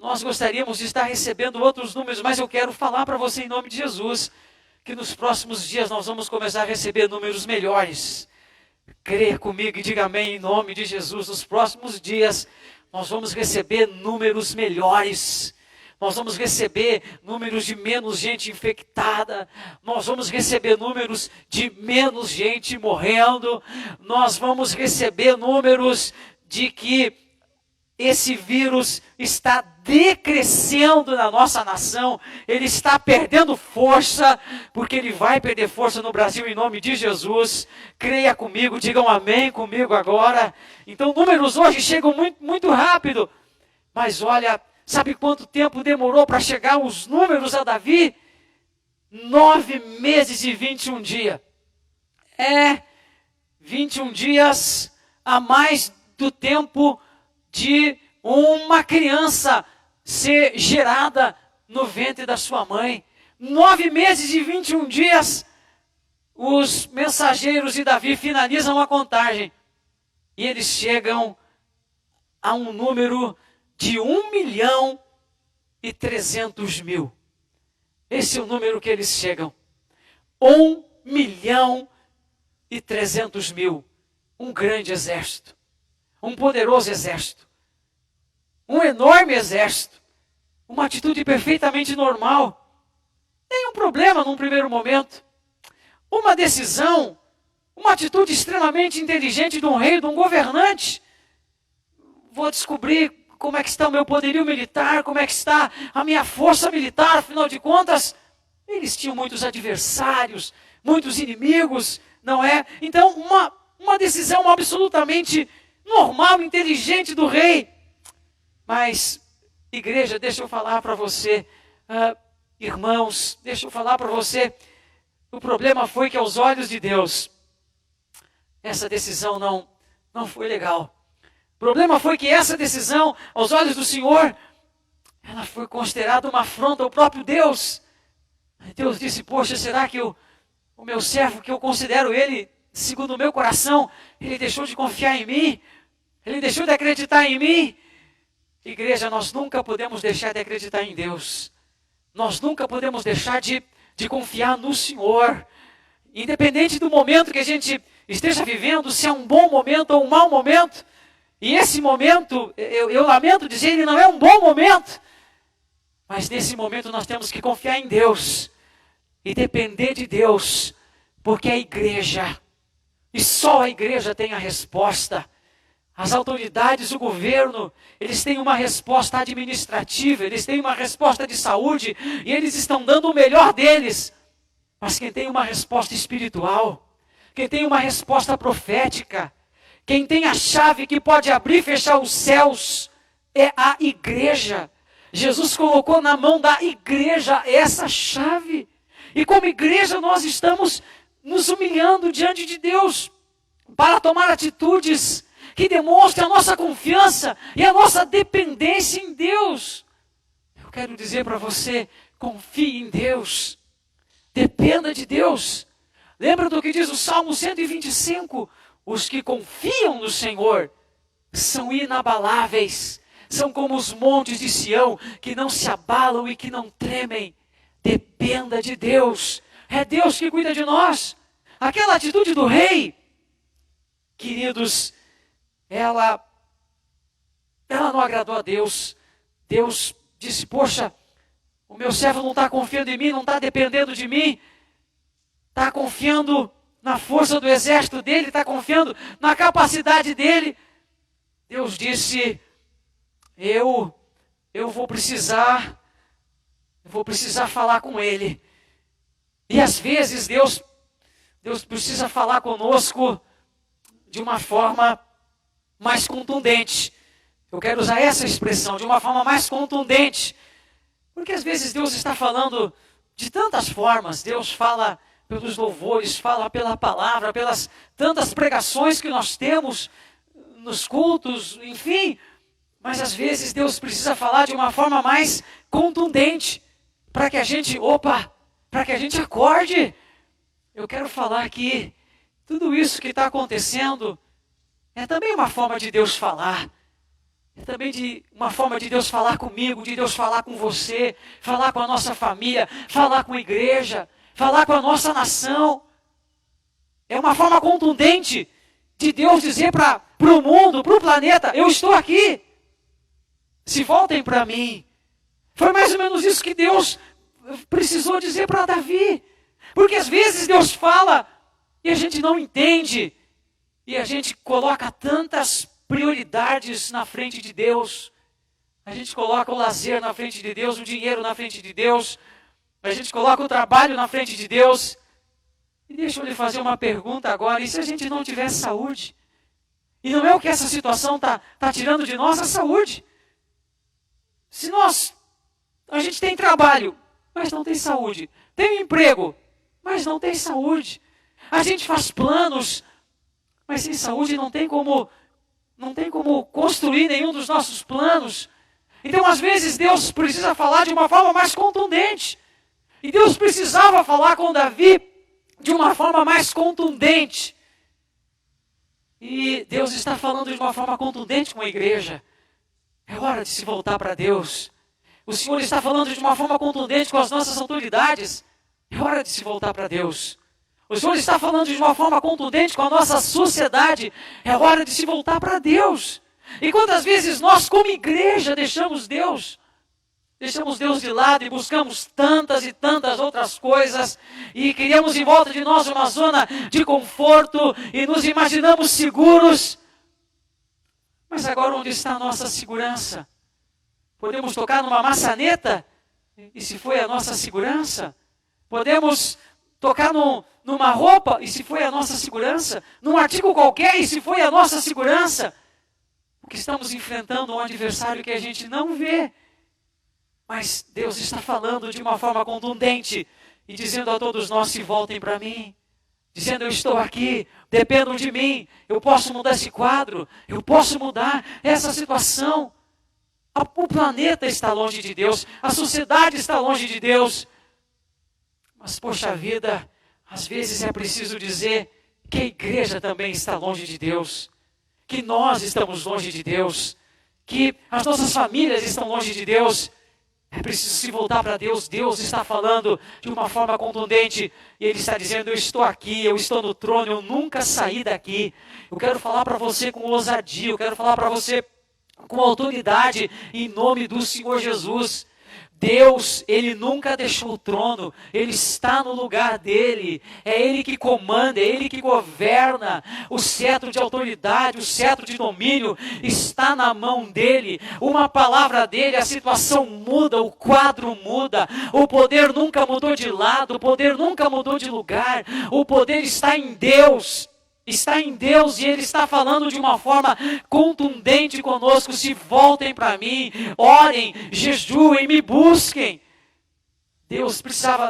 Nós gostaríamos de estar recebendo outros números, mas eu quero falar para você em nome de Jesus, que nos próximos dias nós vamos começar a receber números melhores. Creia comigo e diga amém em nome de Jesus. Nos próximos dias nós vamos receber números melhores. Nós vamos receber números de menos gente infectada. Nós vamos receber números de menos gente morrendo. Nós vamos receber números de que esse vírus está decrescendo na nossa nação. Ele está perdendo força, porque ele vai perder força no Brasil em nome de Jesus. Creia comigo, digam amém comigo agora. Então números hoje chegam muito, muito rápido. Mas olha, sabe quanto tempo demorou para chegar os números a Davi? 9 meses e 21 dias. 21 dias a mais do tempo de uma criança ser gerada no ventre da sua mãe. 9 meses e 21 dias, os mensageiros de Davi finalizam a contagem. E eles chegam a um número de 1.300.000. Esse é o número que eles chegam. 1.300.000. Um grande exército. Um poderoso exército. Um enorme exército. Uma atitude perfeitamente normal. Nenhum problema num primeiro momento. Uma decisão, uma atitude extremamente inteligente de um rei, de um governante. Vou descobrir como é que está o meu poderio militar, como é que está a minha força militar, afinal de contas, eles tinham muitos adversários, muitos inimigos, não é? Então, uma decisão absolutamente normal, inteligente do rei. Mas, igreja, deixa eu falar para você, irmãos, deixa eu falar para você, o problema foi que aos olhos de Deus, essa decisão não foi legal. O problema foi que essa decisão, aos olhos do Senhor, ela foi considerada uma afronta ao próprio Deus. Deus disse, poxa, será que o meu servo, que eu considero ele, segundo o meu coração, ele deixou de confiar em mim? Ele deixou de acreditar em mim? Igreja, nós nunca podemos deixar de acreditar em Deus. Nós nunca podemos deixar de confiar no Senhor. Independente do momento que a gente esteja vivendo, se é um bom momento ou um mau momento, e esse momento, eu lamento dizer, ele não é um bom momento. Mas nesse momento nós temos que confiar em Deus. E depender de Deus. Porque a igreja, e só a igreja tem a resposta. As autoridades, o governo, eles têm uma resposta administrativa, eles têm uma resposta de saúde, e eles estão dando o melhor deles. Mas quem tem uma resposta espiritual, quem tem uma resposta profética, quem tem a chave que pode abrir e fechar os céus, é a igreja. Jesus colocou na mão da igreja essa chave. E como igreja nós estamos nos humilhando diante de Deus para tomar atitudes que demonstre a nossa confiança e a nossa dependência em Deus. Eu quero dizer para você, confie em Deus, dependa de Deus. Lembra do que diz o Salmo 125? Os que confiam no Senhor são inabaláveis, são como os montes de Sião, que não se abalam e que não tremem. Dependa de Deus, é Deus que cuida de nós. Aquela atitude do rei, queridos, ela não agradou a Deus. Deus disse, poxa, o meu servo não está confiando em mim, não está dependendo de mim, está confiando na força do exército dele, está confiando na capacidade dele. Deus disse, eu vou precisar falar com ele. E às vezes Deus precisa falar conosco de uma forma mais contundente. Eu quero usar essa expressão, de uma forma mais contundente. Porque às vezes Deus está falando de tantas formas. Deus fala pelos louvores, fala pela palavra, pelas tantas pregações que nós temos nos cultos, enfim. Mas às vezes Deus precisa falar de uma forma mais contundente, para que a gente, para que a gente acorde. Eu quero falar que tudo isso que está acontecendo é também uma forma de Deus falar. É também uma forma de Deus falar comigo, de Deus falar com você, falar com a nossa família, falar com a igreja, falar com a nossa nação. É uma forma contundente de Deus dizer para o mundo, para o planeta, eu estou aqui. Se voltem para mim. Foi mais ou menos isso que Deus precisou dizer para Davi. Porque às vezes Deus fala e a gente não entende. E a gente coloca tantas prioridades na frente de Deus. A gente coloca o lazer na frente de Deus, o dinheiro na frente de Deus. A gente coloca o trabalho na frente de Deus. E deixa eu lhe fazer uma pergunta agora. E se a gente não tiver saúde? E não é o que essa situação está tirando de nós, a saúde. Se a gente tem trabalho, mas não tem saúde. Tem um emprego, mas não tem saúde. A gente faz planos, mas sem saúde não tem como construir nenhum dos nossos planos. Então, às vezes, Deus precisa falar de uma forma mais contundente. E Deus precisava falar com Davi de uma forma mais contundente. E Deus está falando de uma forma contundente com a igreja. É hora de se voltar para Deus. O Senhor está falando de uma forma contundente com as nossas autoridades. É hora de se voltar para Deus. O Senhor está falando de uma forma contundente com a nossa sociedade. É hora de se voltar para Deus. E quantas vezes nós, como igreja, deixamos Deus de lado e buscamos tantas e tantas outras coisas e criamos em volta de nós uma zona de conforto e nos imaginamos seguros. Mas agora onde está a nossa segurança? Podemos tocar numa maçaneta e se foi a nossa segurança? Podemos tocar numa roupa e se foi a nossa segurança? Num artigo qualquer e se foi a nossa segurança? Porque estamos enfrentando um adversário que a gente não vê. Mas Deus está falando de uma forma contundente e dizendo a todos nós, se voltem para mim. Dizendo, eu estou aqui, dependam de mim, eu posso mudar esse quadro, eu posso mudar essa situação. O planeta está longe de Deus, a sociedade está longe de Deus. Mas, poxa vida, às vezes é preciso dizer que a igreja também está longe de Deus, que nós estamos longe de Deus, que as nossas famílias estão longe de Deus. É preciso se voltar para Deus. Deus está falando de uma forma contundente e Ele está dizendo, eu estou aqui, eu estou no trono, eu nunca saí daqui. Eu quero falar para você com ousadia, eu quero falar para você com autoridade em nome do Senhor Jesus. Deus, Ele nunca deixou o trono, Ele está no lugar dEle, é Ele que comanda, é Ele que governa, o cetro de autoridade, o cetro de domínio está na mão dEle, uma palavra dEle, a situação muda, o quadro muda, o poder nunca mudou de lado, o poder nunca mudou de lugar, o poder está em Deus. Está em Deus e Ele está falando de uma forma contundente conosco. Se voltem para mim, orem, jejuem, me busquem.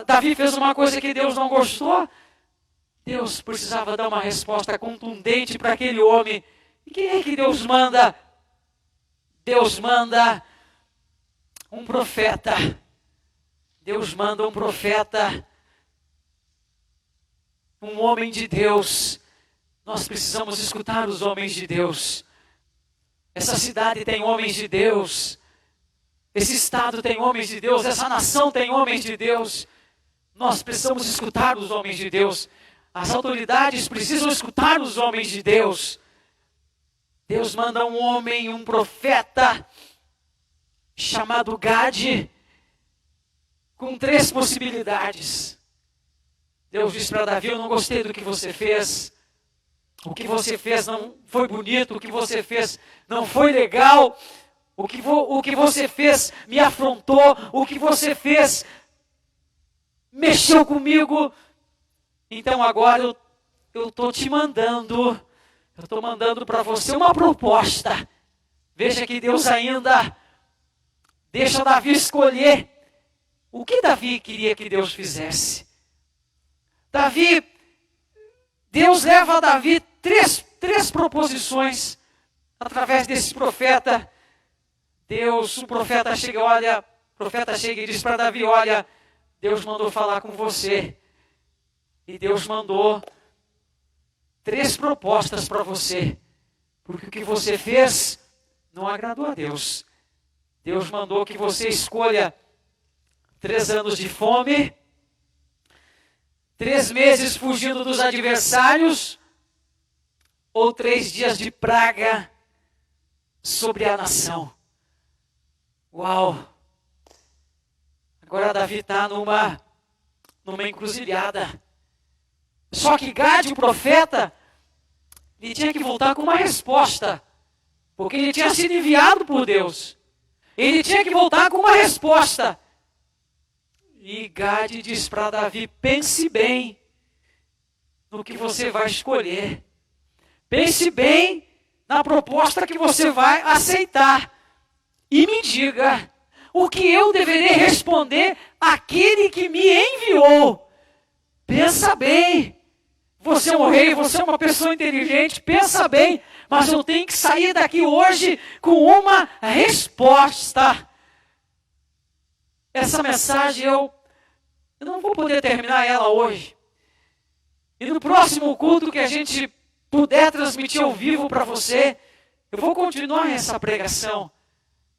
Davi fez uma coisa que Deus não gostou. Deus precisava dar uma resposta contundente para aquele homem. E quem é que Deus manda? Deus manda um profeta. Deus manda um profeta, um homem de Deus. Nós precisamos escutar os homens de Deus. Essa cidade tem homens de Deus. Esse estado tem homens de Deus. Essa nação tem homens de Deus. Nós precisamos escutar os homens de Deus. As autoridades precisam escutar os homens de Deus. Deus manda um homem, um profeta, chamado Gade, com 3 possibilidades. Deus disse para Davi: eu não gostei do que você fez. O que você fez não foi bonito. O que você fez não foi legal. O que você fez me afrontou. O que você fez mexeu comigo. Então agora eu estou te mandando. Eu estou mandando para você uma proposta. Veja que Deus ainda deixa Davi escolher. O que Davi queria que Deus fizesse? Deus leva a Davi três proposições através desse profeta. O profeta chega e diz para Davi: olha, Deus mandou falar com você. E Deus mandou 3 propostas para você. Porque o que você fez não agradou a Deus. Deus mandou que você escolha 3 anos de fome, 3 meses fugindo dos adversários, ou 3 dias de praga sobre a nação. Uau! Agora Davi está numa encruzilhada. Só que Gade, o profeta, ele tinha que voltar com uma resposta, porque ele tinha sido enviado por Deus. Ele tinha que voltar com uma resposta. E Gade diz para Davi: pense bem no que você vai escolher. Pense bem na proposta que você vai aceitar. E me diga o que eu deverei responder àquele que me enviou. Pensa bem. Você é um rei, você é uma pessoa inteligente, pensa bem. Mas eu tenho que sair daqui hoje com uma resposta. Essa mensagem eu não vou poder terminar ela hoje. E no próximo culto que a gente puder transmitir ao vivo para você, eu vou continuar essa pregação.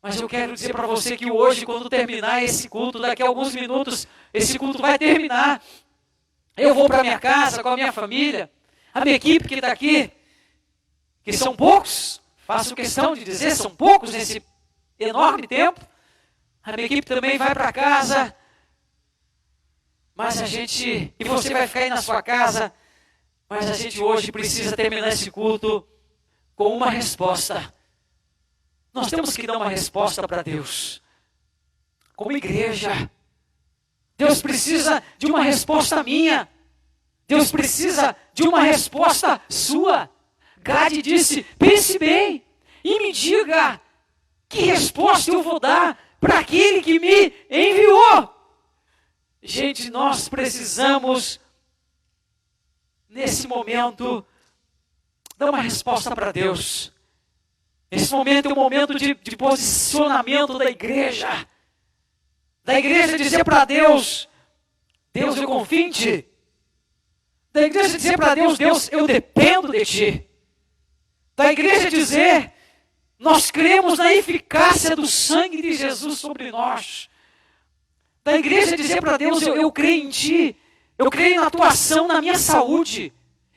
Mas eu quero dizer para você que hoje, quando terminar esse culto, daqui a alguns minutos, esse culto vai terminar. Eu vou para minha casa com a minha família, a minha equipe que está aqui, que são poucos, faço questão de dizer, são poucos nesse enorme tempo. A minha equipe também vai para casa, e você vai ficar aí na sua casa, mas a gente hoje precisa terminar esse culto com uma resposta. Nós temos que dar uma resposta para Deus, como igreja. Deus precisa de uma resposta minha. Deus precisa de uma resposta sua. Gade disse: pense bem e me diga que resposta eu vou dar para aquele que me enviou. Gente, nós precisamos, nesse momento, dar uma resposta para Deus. Esse momento é um momento de posicionamento da igreja. Da igreja dizer para Deus: Deus, eu confio em Ti. Da igreja dizer para Deus: Deus, eu dependo de Ti. Da igreja dizer: nós cremos na eficácia do sangue de Jesus sobre nós. Da igreja dizer para Deus: eu creio em Ti. Eu creio na Tua ação na minha saúde.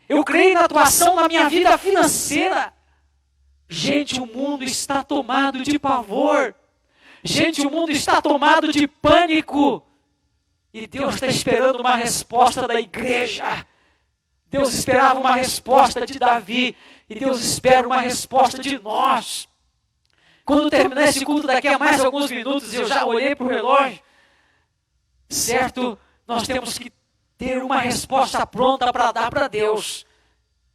Eu creio na Tua ação na minha vida financeira. Gente, o mundo está tomado de pavor. Gente, o mundo está tomado de pânico. E Deus está esperando uma resposta da igreja. Deus esperava uma resposta de Davi. E Deus espera uma resposta de nós. Quando terminar esse culto daqui a mais alguns minutos, eu já olhei para o relógio. Certo? Nós temos que ter uma resposta pronta para dar para Deus.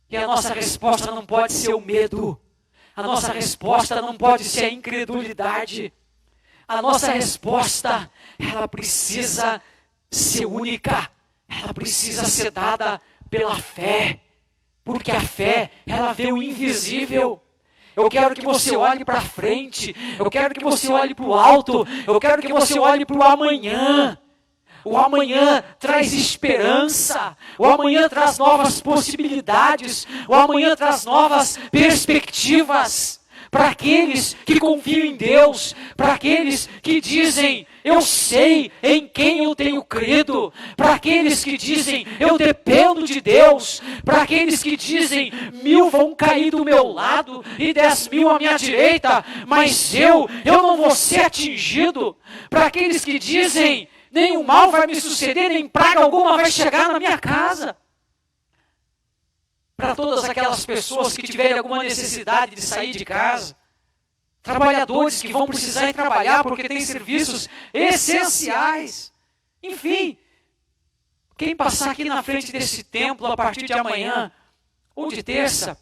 E a nossa resposta não pode ser o medo. A nossa resposta não pode ser a incredulidade. A nossa resposta, ela precisa ser única. Ela precisa ser dada pela fé. Porque a fé, ela vê o invisível. Eu quero que você olhe para frente. Eu quero que você olhe para o alto. Eu quero que você olhe para o amanhã. O amanhã traz esperança. O amanhã traz novas possibilidades. O amanhã traz novas perspectivas. Para aqueles que confiam em Deus, para aqueles que dizem, eu sei em quem eu tenho crido, para aqueles que dizem, eu dependo de Deus, para aqueles que dizem, 1000 vão cair do meu lado e 10.000 à minha direita, mas eu não vou ser atingido, para aqueles que dizem, nenhum mal vai me suceder, nem praga alguma vai chegar na minha casa. Para todas aquelas pessoas que tiverem alguma necessidade de sair de casa, trabalhadores que vão precisar ir trabalhar porque tem serviços essenciais. Enfim, quem passar aqui na frente desse templo a partir de amanhã ou de terça,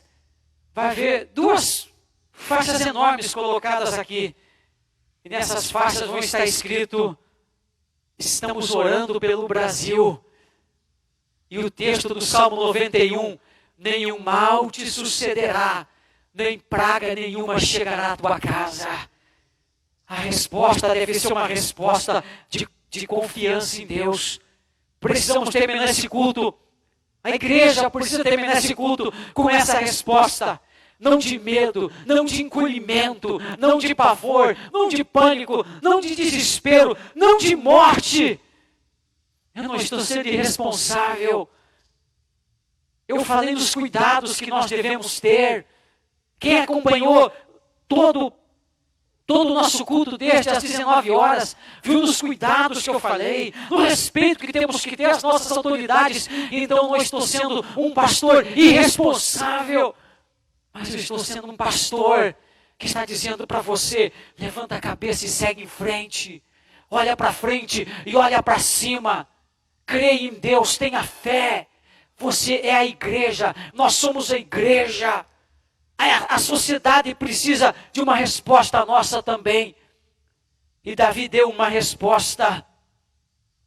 vai ver 2 faixas enormes colocadas aqui. E nessas faixas vão estar escrito, estamos orando pelo Brasil. E o texto do Salmo 91, nenhum mal te sucederá, nem praga nenhuma chegará à tua casa. A resposta deve ser uma resposta de confiança em Deus. Precisamos terminar esse culto. A igreja precisa terminar esse culto com essa resposta. Não de medo, não de encolhimento, não de pavor, não de pânico, não de desespero, não de morte. Eu não estou sendo irresponsável. Eu falei dos cuidados que nós devemos ter. Quem acompanhou todo o nosso culto desde as 19 horas, viu nos cuidados que eu falei, no respeito que temos que ter às nossas autoridades. Então não estou sendo um pastor irresponsável, mas eu estou sendo um pastor que está dizendo para você, levanta a cabeça e segue em frente. Olha para frente e olha para cima. Creia em Deus, tenha fé. Você é a igreja, nós somos a igreja. A sociedade precisa de uma resposta nossa também. E Davi deu uma resposta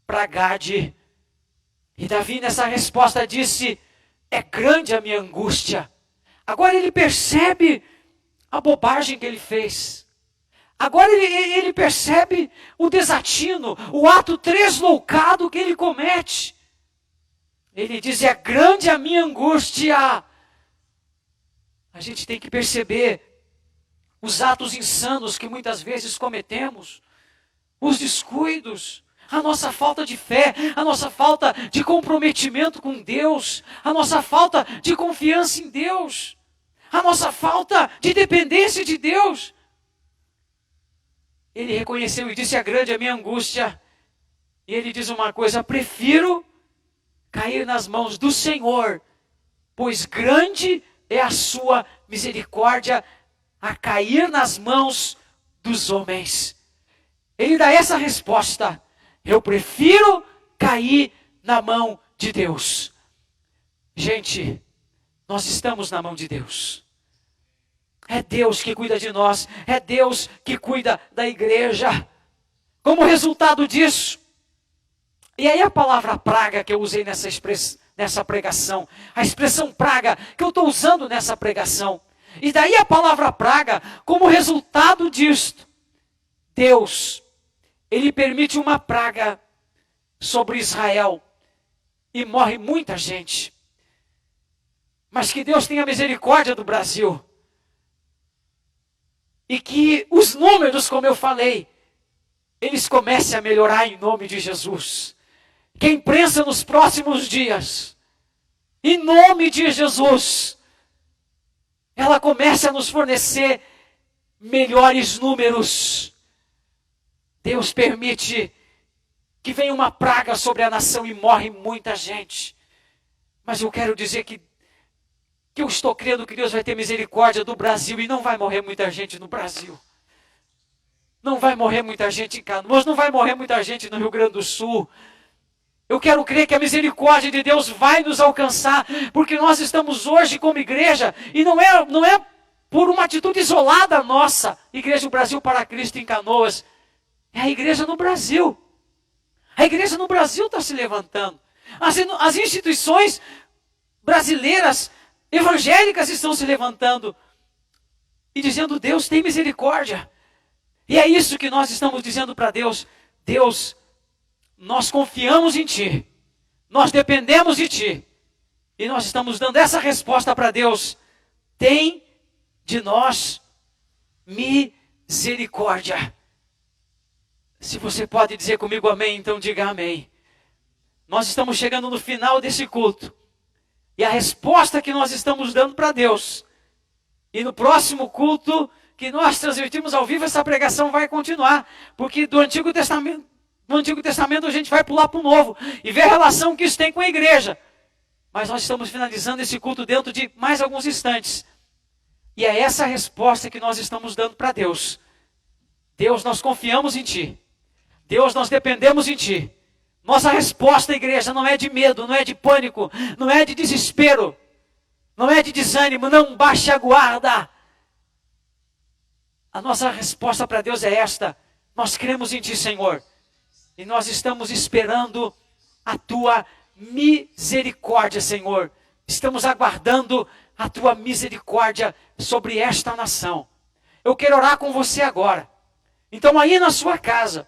para Gade. E Davi nessa resposta disse, é grande a minha angústia. Agora ele percebe a bobagem que ele fez. Agora ele percebe o desatino, o ato tresloucado que ele comete. Ele diz, é grande a minha angústia. A gente tem que perceber os atos insanos que muitas vezes cometemos, os descuidos, a nossa falta de fé, a nossa falta de comprometimento com Deus, a nossa falta de confiança em Deus, a nossa falta de dependência de Deus. Ele reconheceu e disse, é grande a minha angústia. E ele diz uma coisa, prefiro cair nas mãos do Senhor, pois grande é a sua misericórdia, a cair nas mãos dos homens. Ele dá essa resposta, eu prefiro cair na mão de Deus. Gente, nós estamos na mão de Deus. É Deus que cuida de nós, é Deus que cuida da igreja. Como resultado disso, e aí a palavra praga que eu usei nessa pregação, a expressão praga que eu estou usando nessa pregação, e daí a palavra praga, como resultado disto, Deus, Ele permite uma praga sobre Israel, e morre muita gente. Mas que Deus tenha misericórdia do Brasil, e que os números, como eu falei, eles comecem a melhorar em nome de Jesus. Que a imprensa nos próximos dias, em nome de Jesus, ela comece a nos fornecer melhores números. Deus permite que venha uma praga sobre a nação e morre muita gente. Mas eu quero dizer que eu estou crendo que Deus vai ter misericórdia do Brasil e não vai morrer muita gente no Brasil. Não vai morrer muita gente em Canoas, não vai morrer muita gente no Rio Grande do Sul. Eu quero crer que a misericórdia de Deus vai nos alcançar, porque nós estamos hoje como igreja, e não é por uma atitude isolada nossa, Igreja do Brasil para Cristo em Canoas, é a igreja no Brasil. A igreja no Brasil está se levantando. As instituições brasileiras, evangélicas estão se levantando. e dizendo: Deus, tem misericórdia. E é isso que nós estamos dizendo para Deus: Deus, nós confiamos em Ti, nós dependemos de Ti, e nós estamos dando essa resposta para Deus: tem de nós misericórdia. Se você pode dizer comigo amém, então diga amém. Nós estamos chegando no final desse culto, e a resposta que nós estamos dando para Deus, e no próximo culto que nós transmitimos ao vivo, essa pregação vai continuar, porque do Antigo Testamento, a gente vai pular para o Novo, e ver a relação que isso tem com a igreja. Mas nós estamos finalizando esse culto dentro de mais alguns instantes, e é essa a resposta que nós estamos dando para Deus. Deus, nós confiamos em Ti. Deus, nós dependemos em Ti. Nossa resposta, igreja, não é de medo, não é de pânico, não é de desespero, não é de desânimo, não baixe a guarda. A nossa resposta para Deus é esta: nós cremos em Ti, Senhor, e nós estamos esperando a Tua misericórdia, Senhor. Estamos aguardando a Tua misericórdia sobre esta nação. Eu quero orar com você agora. Então aí na sua casa,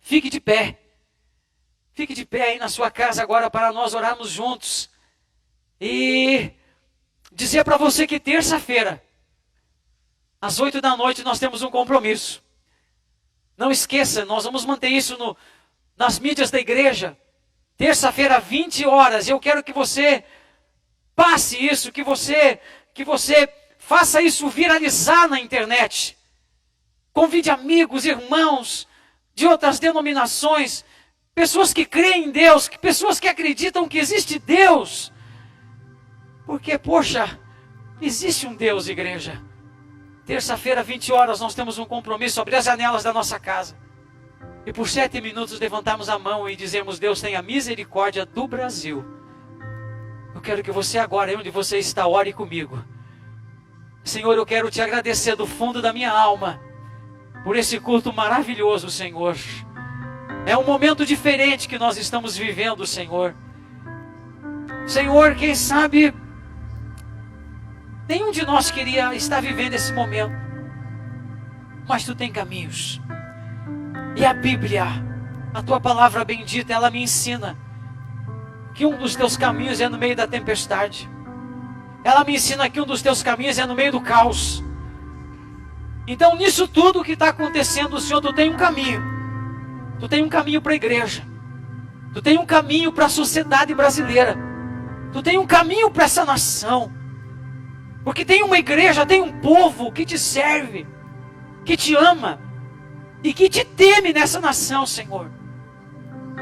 fique de pé. Fique de pé aí na sua casa agora para nós orarmos juntos. E dizer para você que terça-feira, às 8 da noite, nós temos um compromisso. Não esqueça, nós vamos manter isso nas mídias da igreja. Terça-feira, 20 horas. Eu quero que você passe isso, que você faça isso viralizar na internet. Convide amigos, irmãos de outras denominações, pessoas que creem em Deus, pessoas que acreditam que existe Deus. Porque, poxa, existe um Deus, igreja. Terça-feira, 20 horas, nós temos um compromisso, abrir as janelas da nossa casa. E por 7 minutos levantarmos a mão e dizermos: Deus, tenha misericórdia do Brasil. Eu quero que você agora, onde você está, ore comigo. Senhor, eu quero te agradecer do fundo da minha alma por esse culto maravilhoso, Senhor. É um momento diferente que nós estamos vivendo, Senhor. Senhor, quem sabe nenhum de nós queria estar vivendo esse momento, mas Tu tem caminhos. E a Bíblia, a Tua palavra bendita, ela me ensina que um dos Teus caminhos é no meio da tempestade. Ela me ensina que um dos Teus caminhos é no meio do caos. Então, nisso tudo que está acontecendo, Senhor, Tu tem um caminho. Tu tem um caminho para a igreja. Tu tem um caminho para a sociedade brasileira. Tu tem um caminho para essa nação. Porque tem uma igreja, tem um povo que Te serve, que Te ama e que Te teme nessa nação, Senhor.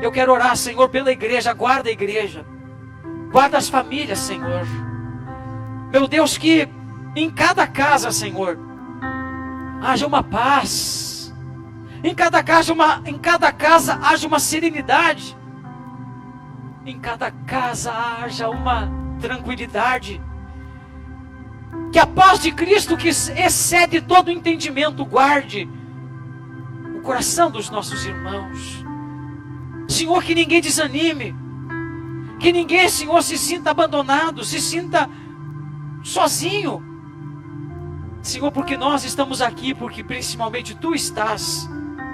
Eu quero orar, Senhor, pela igreja. Guarda a igreja. Guarda as famílias, Senhor. Meu Deus, que em cada casa, Senhor, haja uma paz. Em cada casa haja uma serenidade. Em cada casa haja uma tranquilidade. Que a paz de Cristo, que excede todo entendimento, guarde o coração dos nossos irmãos. Senhor, que ninguém desanime. Que ninguém, Senhor, se sinta abandonado, se sinta sozinho. Senhor, porque nós estamos aqui, porque principalmente Tu estás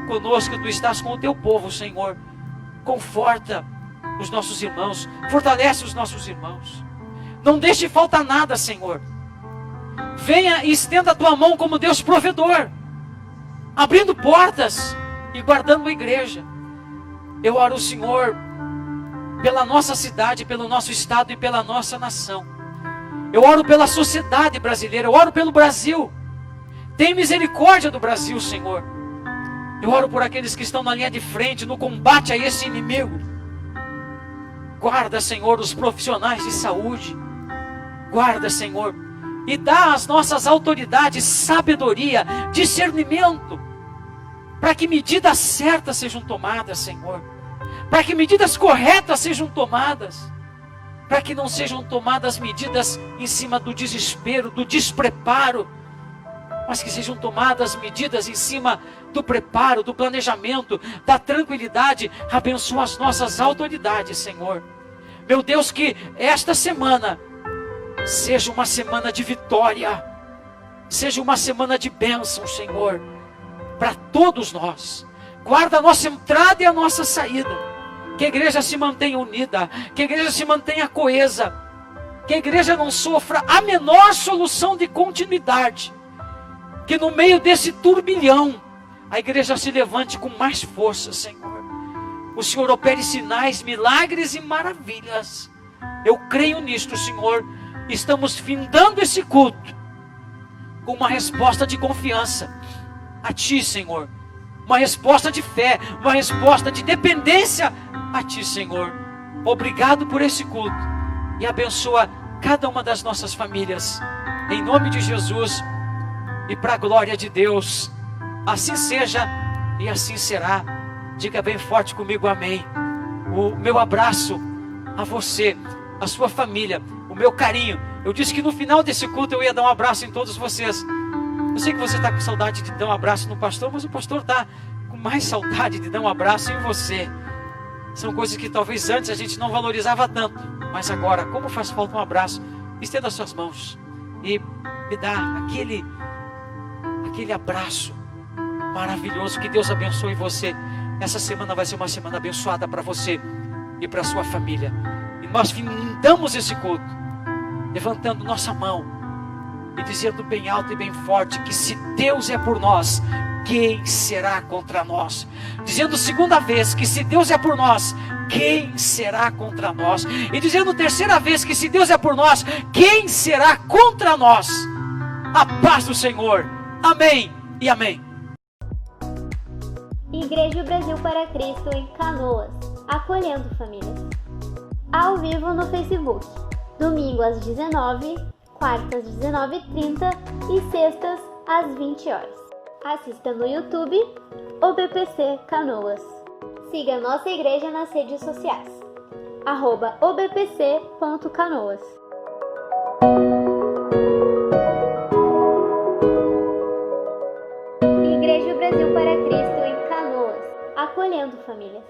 conosco, Tu estás com o Teu povo, Senhor. Conforta os nossos irmãos, fortalece os nossos irmãos. Não deixe faltar nada, Senhor. Venha e estenda a Tua mão como Deus provedor, abrindo portas e guardando a igreja. Eu oro, Senhor, pela nossa cidade, pelo nosso estado e pela nossa nação. Eu oro pela sociedade brasileira, eu oro pelo Brasil. Tem misericórdia do Brasil, Senhor. Eu oro por aqueles que estão na linha de frente, no combate a esse inimigo. Guarda, Senhor, os profissionais de saúde. Guarda, Senhor, e dá às nossas autoridades sabedoria, discernimento, para que medidas certas sejam tomadas, Senhor. Para que medidas corretas sejam tomadas. Para que não sejam tomadas medidas em cima do desespero, do despreparo, mas que sejam tomadas medidas em cima do preparo, do planejamento, da tranquilidade. Abençoa as nossas autoridades, Senhor. Meu Deus, que esta semana seja uma semana de vitória, seja uma semana de bênção, Senhor, para todos nós. Guarda a nossa entrada e a nossa saída. Que a igreja se mantenha unida, que a igreja se mantenha coesa, que a igreja não sofra a menor solução de continuidade. Que no meio desse turbilhão, a igreja se levante com mais força, Senhor. O Senhor opere sinais, milagres e maravilhas. Eu creio nisto, Senhor. Estamos findando esse culto com uma resposta de confiança a Ti, Senhor. Uma resposta de fé, uma resposta de dependência a Ti, Senhor. Obrigado por esse culto. E abençoa cada uma das nossas famílias. Em nome de Jesus e para a glória de Deus. Assim seja e assim será. Diga bem forte comigo, amém. O meu abraço a você, a sua família, o meu carinho. Eu disse que no final desse culto eu ia dar um abraço em todos vocês. Eu sei que você está com saudade de dar um abraço no pastor, mas o pastor está com mais saudade de dar um abraço em você. São coisas que talvez antes a gente não valorizava tanto, mas agora, como faz falta um abraço, estenda as suas mãos e me dá aquele abraço maravilhoso. Que Deus abençoe você. Essa semana vai ser uma semana abençoada para você e para a sua família. E nós findamos esse culto levantando nossa mão e dizendo bem alto e bem forte que se Deus é por nós, quem será contra nós? Dizendo segunda vez que se Deus é por nós, quem será contra nós? E dizendo terceira vez que se Deus é por nós, quem será contra nós? A paz do Senhor. Amém e amém. Igreja Brasil para Cristo em Canoas, acolhendo famílias. Ao vivo no Facebook, domingo às 19, quartas às 19h30 e sextas às 20 horas. Assista no YouTube, OBPC Canoas. Siga nossa igreja nas redes sociais, @obpc.canoas. Igreja Brasil para Cristo em Canoas, acolhendo famílias.